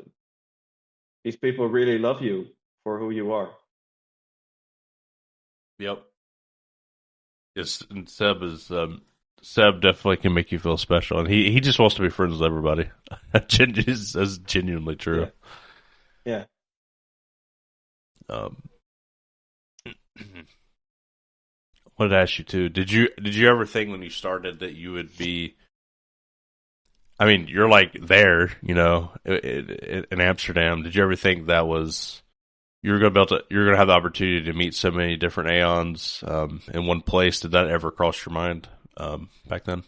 these people really love you for who you are. Yep. Yes, and Seb definitely can make you feel special, and he just wants to be friends with everybody. That's genuinely true. Yeah. Wanted to ask you too. Did you ever think when you started that you would be? I mean, you're like there, in Amsterdam. Did you ever think that was you're gonna have the opportunity to meet so many different Aeons in one place? Did that ever cross your mind back then?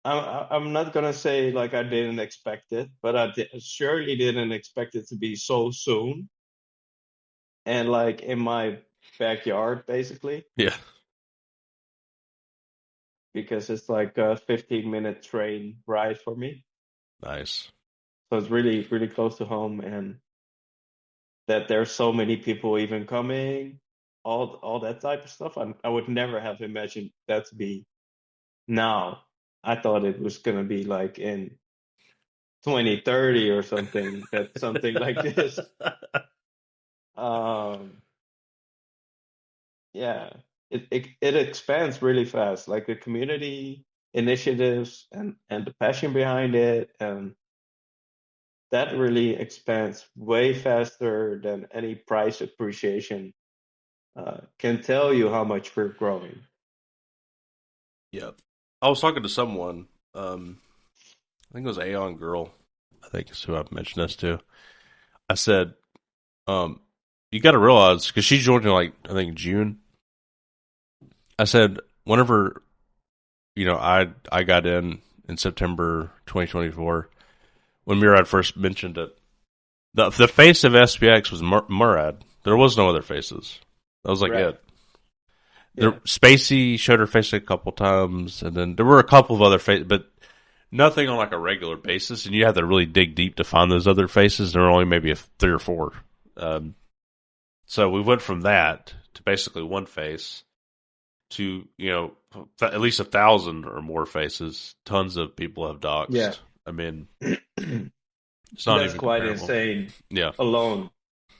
I'm not gonna say like I didn't expect it, but I surely didn't expect it to be so soon, and like in my backyard, basically, Yeah. because it's like a 15-minute train ride for me. Nice. So it's really, really close to home, and that there's so many people even coming, all that type of stuff. I would never have imagined that to be now. I thought it was gonna be like in 2030 or something, that something like this. Yeah, it expands really fast, like the community initiatives and the passion behind it, and that really expands way faster than any price appreciation can tell you how much we're growing. Yep. I was talking to someone. I think it was Aeon Girl. I think is who I mentioned this to. I said, you got to realize because she joined in like I think June. I said whenever I got in September 2024 when Murad first mentioned it. The face of SPX was Murad. There was no other faces. That was like Right. it. Spacey showed her face a couple times, and then there were a couple of other faces, but nothing on like a regular basis. And you have to really dig deep to find those other faces. There were only maybe 3 or 4. So we went from that to basically one face to at least 1,000 or more faces. Tons of people have doxed. Yeah. I mean, it's not That's even quite comparable. insane. Yeah. Alone,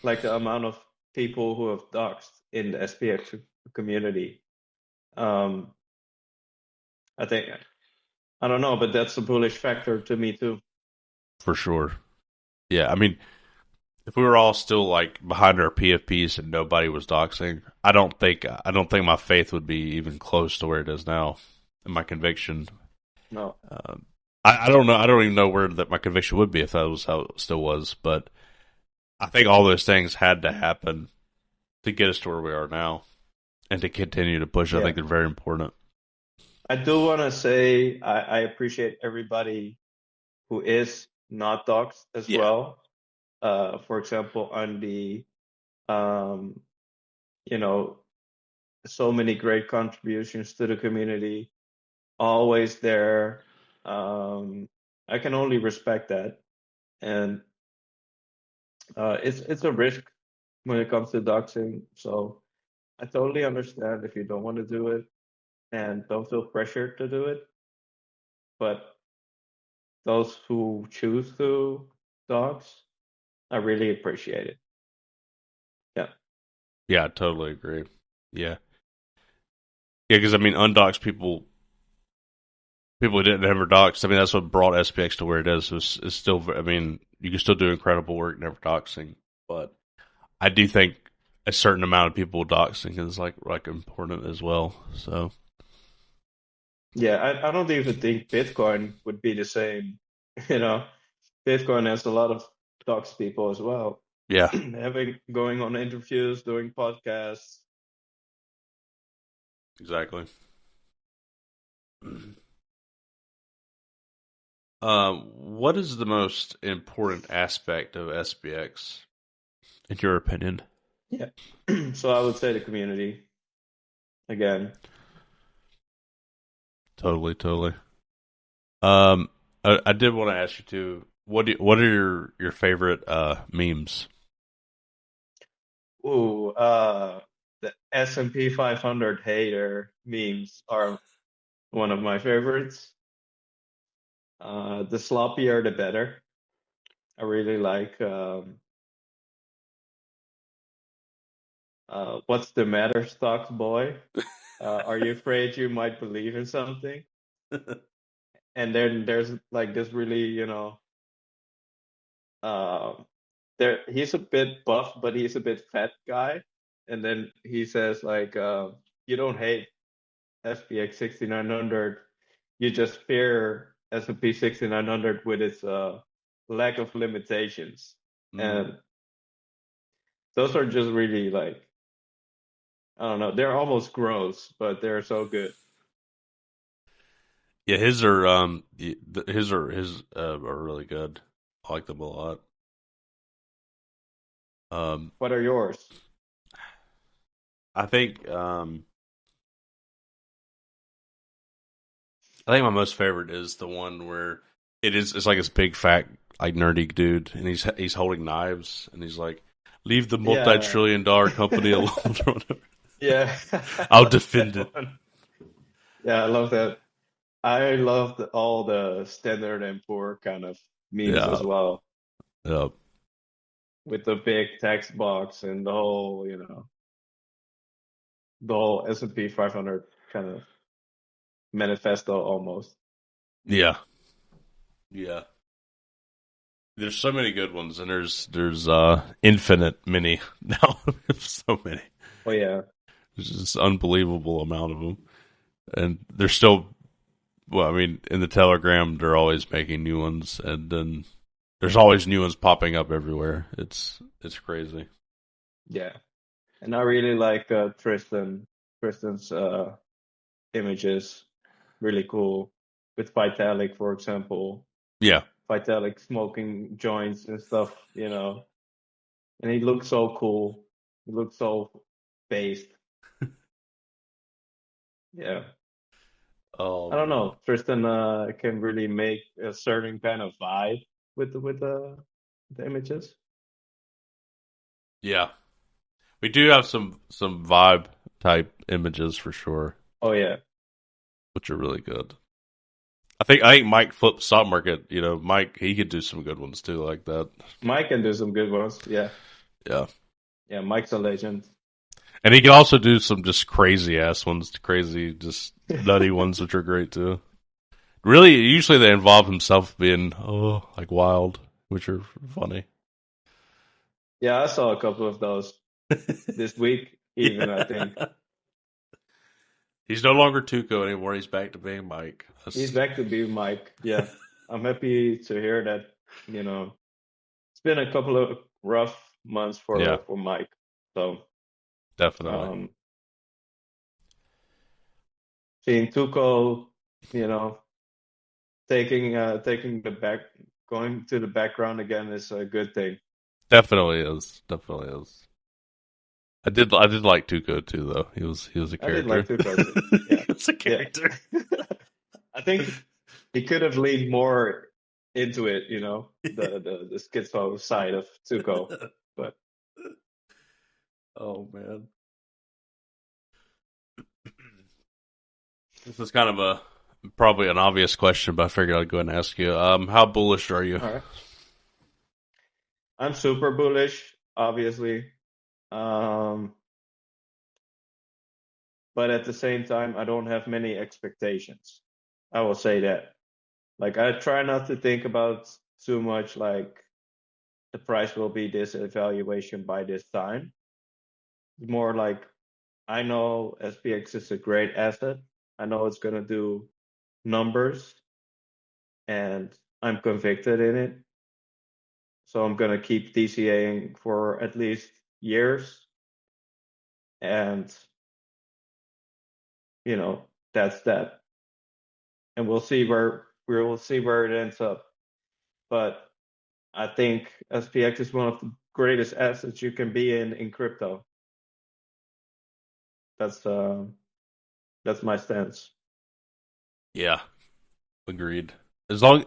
like the amount of people who have doxed in the SPX community. I think, I don't know, but that's a bullish factor to me too. For sure. Yeah, I mean, if we were all still like behind our PFPs and nobody was doxing, I don't think my faith would be even close to where it is now, and my conviction. No. I don't know. I don't even know where that my conviction would be if that was how it still was. But I think all those things had to happen to get us to where we are now, and to continue to push. Yeah. I think they're very important. I do want to say I appreciate everybody who is not doxxed as Yeah. well. For example, on the um, you know, so many great contributions to the community, always there. I can only respect that, and it's a risk when it comes to doxing. So I totally understand if you don't want to do it and don't feel pressured to do it. But those who choose to dox, I really appreciate it. Yeah. Yeah, I totally agree. Yeah. Yeah, because I mean, undoxed people who didn't ever dox. I mean, that's what brought SPX to where it is. It's still, I mean, you can still do incredible work never doxing, but I do think a certain amount of people doxing is like important as well. So Yeah, I don't even think Bitcoin would be the same. You know, Bitcoin has a lot of dox people as well, yeah, having going on interviews, doing podcasts. exactly. What is the most important aspect of SPX in your opinion? Yeah. So I would say the community again. Totally, totally. Um, I did want to ask you too. What are your favorite memes? Ooh, the S&P 500 hater memes are one of my favorites. The sloppier the better. I really like what's the matter, stocks boy? Are you afraid you might believe in something? And then there's like this really, um, there he's a bit buff, but he's a bit fat guy. And then he says like, you don't hate SPX 6900, you just fear S&P 6900 with its lack of limitations. Mm. And those are just really like, I don't know, they're almost gross, but they're so good. Yeah, his are really good. I like them a lot. Um, What are yours? I think I think my most favorite is the one where it's like this big fat like nerdy dude and he's holding knives and he's like, leave the Yeah. multi-trillion-dollar company alone or whatever. Yeah, I I'll love defend that it. one. Yeah, I love that. I love all the Standard and Poor kind of memes Yeah, as well, yeah, with the big text box and the whole S&P 500 kind of manifesto almost. yeah, yeah. There's so many good ones, and there's infinite many now. There's so many. Oh yeah, There's just unbelievable amount of them, and they're still. Well, I mean, in the Telegram, they're always making new ones, and then there's always new ones popping up everywhere. It's crazy. yeah. And I really like Tristan's images, really cool. With Vitalik, for example, Yeah, Vitalik smoking joints and stuff, and he looks so cool. He looks so based. Yeah. oh I don't man, know. Tristan can really make a certain kind of vibe with the images. yeah. We do have some vibe type images for sure, Oh yeah, which are really good. I think Mike flipped stock market. Mike he could do some good ones too, like that. Mike can do some good ones. Yeah, Yeah. yeah. Mike's a legend. And he can also do some just crazy ass ones, crazy, just nutty ones, which are great too. Really, usually they involve himself being like wild, which are funny. Yeah, I saw a couple of those this week. Even I think Yeah, he's no longer Tuco anymore. He's back to being Mike. he's That's, back to be Mike. Yeah, I'm happy to hear that. It's been a couple of rough months yeah, for Mike. So definitely. um, seeing Tuco, you know, taking the back, going to the background again is a good thing. Definitely is. Definitely is. I did like Tuco too, though. He was a I did character. like Tuco too. Yeah, He was a yeah. character. I think he could have leaned more into it, the schizo side of Tuco. But Oh man, this is kind of a probably an obvious question, but I figured I'd go ahead and ask you. How bullish are you? all right, I'm super bullish, obviously. Um, but at the same time, I don't have many expectations. I will say that. Like, I try not to think about too much, like the price will be this evaluation by this time. It's more like I know SPX is a great asset. I know it's gonna do numbers, and I'm convicted in it. So I'm gonna keep DCAing for at least years, and you know that's that. And we'll see where it ends up. But I think SPX is one of the greatest assets you can be in crypto. That's uh, that's my stance. Yeah, agreed. As long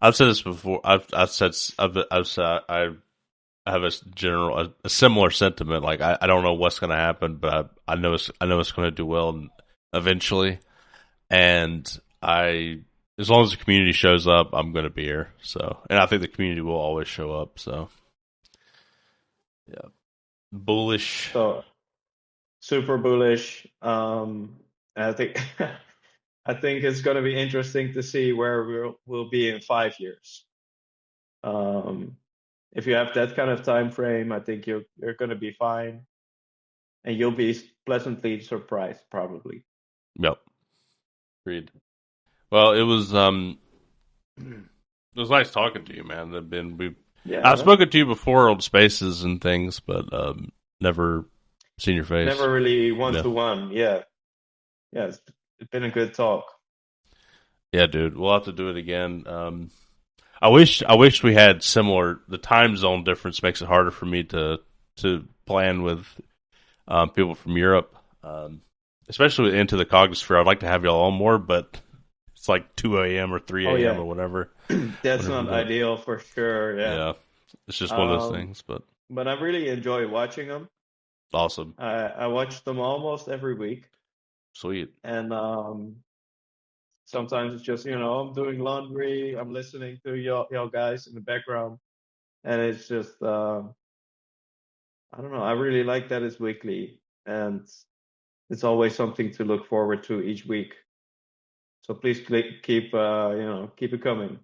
I've said this before. I've said I've said I have a similar sentiment. Like I don't know what's going to happen, but I know it's going to do well eventually. And as long as the community shows up, I'm going to be here. So, and I think the community will always show up. So, yeah, bullish. So super bullish. I think I think it's going to be interesting to see where we'll be in 5 years. Um, if you have that kind of time frame, I think you're going to be fine, and you'll be pleasantly surprised probably. Yep, agreed. Well, it was nice talking to you, man. Yeah, I've man. spoken to you before on Spaces and things, but never seen your face. Never really one Yeah, to one. Yeah, yeah. It's been a good talk. yeah, dude. We'll have to do it again. I wish we had similar. The time zone difference makes it harder for me to plan with people from Europe, especially into the Cognosphere. I'd like to have y'all on more, but it's like 2 a.m. or 3 Oh a.m. yeah, or whatever. that's Whenever we not do it. ideal for sure. Yeah. Yeah, it's just one of those Um, things, but but I really enjoy watching them. awesome. I watch them almost every week, Sweet. and sometimes it's just I'm doing laundry, I'm listening to y'all guys in the background, and it's just I don't know. I really like that it's weekly, and it's always something to look forward to each week. So please keep it coming.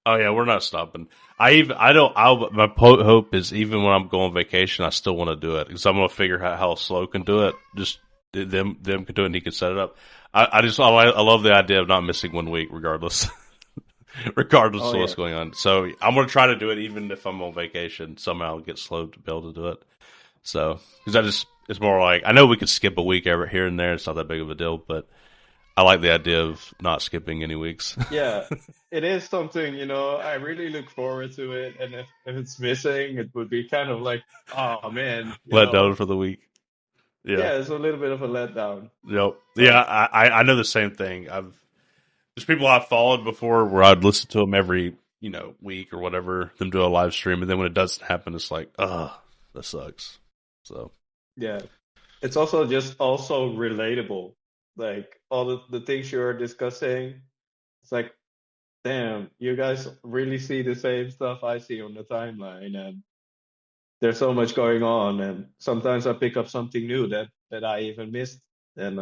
Oh yeah, we're not stopping. I don't. My hope is even when I'm going on vacation, I still want to do it because I'm going to figure out how Slow can do it. Just them can do it, and he can set it up. I love the idea of not missing 1 week, regardless, regardless Oh of what's yeah, going on. So I'm going to try to do it even if I'm on vacation. Somehow get Slow to be able to do it. So because it's more like I know we could skip a week every here and there. It's not that big of a deal, but I like the idea of not skipping any weeks. yeah. It is something I really look forward to it, and if it's missing, it would be kind of like, oh man, Let down for the week. Yeah. yeah, it's a little bit of a letdown. Yep. Yeah, But I know the same thing. There's people I've followed before where I'd listen to them every week or whatever, them do a live stream, and then when it doesn't happen, it's like, that sucks. So yeah, it's also relatable. Like all the things you're discussing, it's like, damn, you guys really see the same stuff I see on the timeline, and there's so much going on, and sometimes I pick up something new that I even missed, and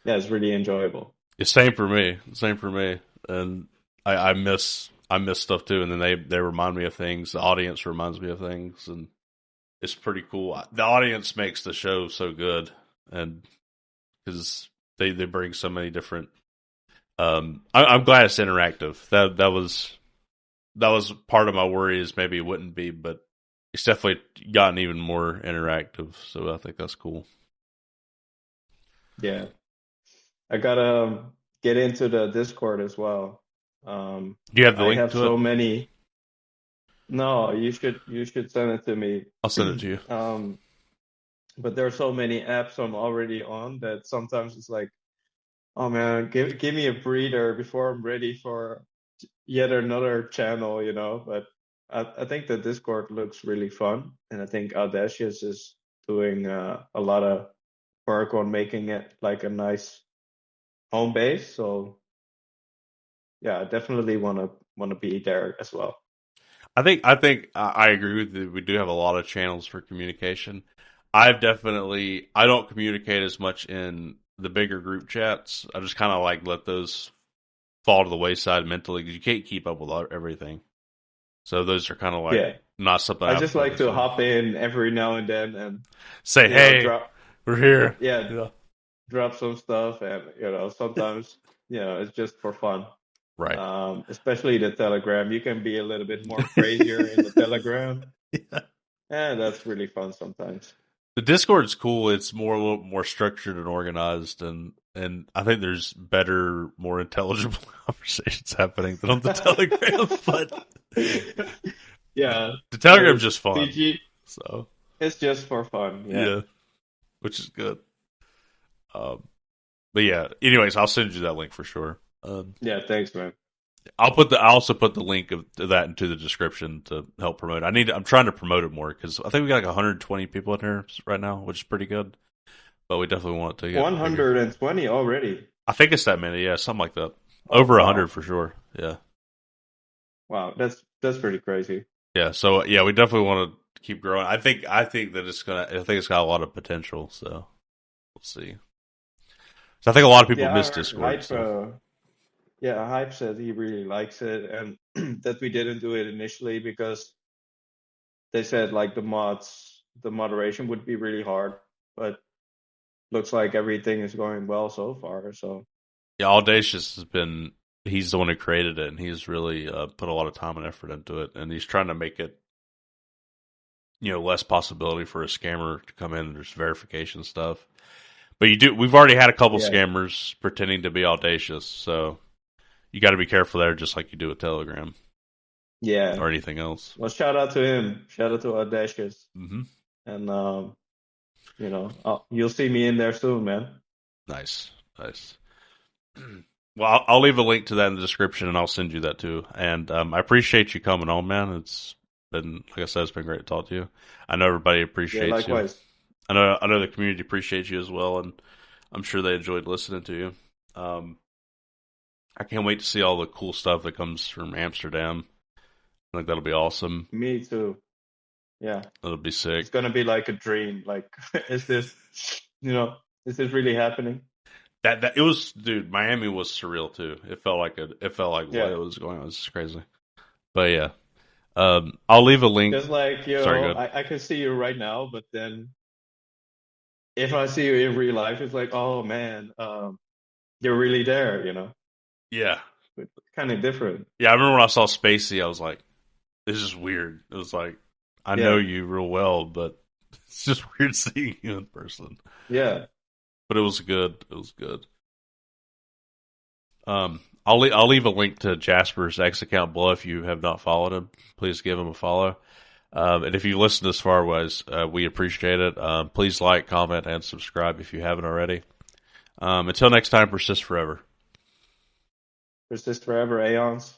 yeah, it's really enjoyable. it's same for me. Same for me. And I miss stuff too, and then they remind me of things. The audience reminds me of things, and it's pretty cool. The audience makes the show so good, and because they bring so many different. I'm glad it's interactive. That was part of my worry is maybe it wouldn't be, but it's definitely gotten even more interactive. So I think that's cool. Yeah. I gotta get into the Discord as well. Do you have the I link have to it? so many. No, you should send it to me. I'll send it to you. But there are so many apps I'm already on that sometimes it's like, oh man, give me a breather before I'm ready for yet another channel, you know. But I think the Discord looks really fun, and I think Audacious is doing a lot of work on making it like a nice home base. So yeah, I definitely wanna be there as well. I agree with you. We do have a lot of channels for communication. I don't communicate as much in the bigger group chats. I just kind of like let those fall to the wayside mentally because you can't keep up with everything. So those are kind of like Yeah, not something I I just like focus to on. hop in every now and then and Say, hey, drop we're here. yeah Yeah. drop some stuff, and sometimes it's just for fun. Right. Especially the Telegram, you can be a little bit more crazier in the Telegram, Yeah. and that's really fun sometimes. The Discord's cool. It's a little more structured and organized, and I think there's better, more intelligible conversations happening than on the Telegram. But Yeah, the Telegram's the just fun. CG, So it's just for fun. Yeah, yeah, which is good. Um, but yeah. Anyways, I'll send you that link for sure. yeah. Thanks, man. I'll also put the link of that into the description to help promote. I'm trying to promote it more because I think we got like 120 people in here right now, which is pretty good. But we definitely want it to get bigger. 120 already. I think it's that many, yeah, something like that. Oh Over 100 wow, for sure. Yeah, wow. That's pretty crazy. yeah. So yeah, we definitely want to keep growing. I think that it's gonna. I think it's got a lot of potential. So we'll see. So I think a lot of people Yeah, I miss heard Discord. hype. So Yeah, hype said he really likes it, and that we didn't do it initially because they said like the moderation would be really hard, but looks like everything is going well so far. So yeah, Audacious has been. He's the one who created it, and he's really put a lot of time and effort into it, and he's trying to make it less possibility for a scammer to come in and just verification stuff. But we've already had a couple yeah, scammers pretending to be Audacious, so you got to be careful there, just like you do with Telegram yeah. or anything else. Well, shout out to him. Shout out to Audacious, Hmm. and you'll see me in there soon, man. Nice, nice. Well, I'll leave a link to that in the description, and I'll send you that too. And I appreciate you coming on, man. It's been, like I said, it's been great to talk to you. I know everybody Yeah, appreciates you. likewise. I know the community appreciates you as well, and I'm sure they enjoyed listening to you. I can't wait to see all the cool stuff that comes from Amsterdam. I think that'll be awesome. Me too. Yeah, That'll be sick. it's gonna be like a dream. Like, is this, is this really happening? That it was, dude. Miami was surreal too. It felt like Yeah. what was going on. It's crazy. But yeah, I'll leave a link. Because like, Sorry, go ahead. I can see you right now, but then if I see you in real life, it's like, oh man, you're really there, Yeah, It's kind of different. yeah. I remember when I saw Spacey, I was like, "This is weird." It was like, I know Yeah, you real well, but it's just weird seeing you in person. yeah. But it was good. It was good. I'll leave a link to Jasper's X account below if you have not followed him. Please give him a follow. And if you listen this far, we appreciate it. Please like, comment, and subscribe if you haven't already. Until next time, persist forever. Persist forever, aeons.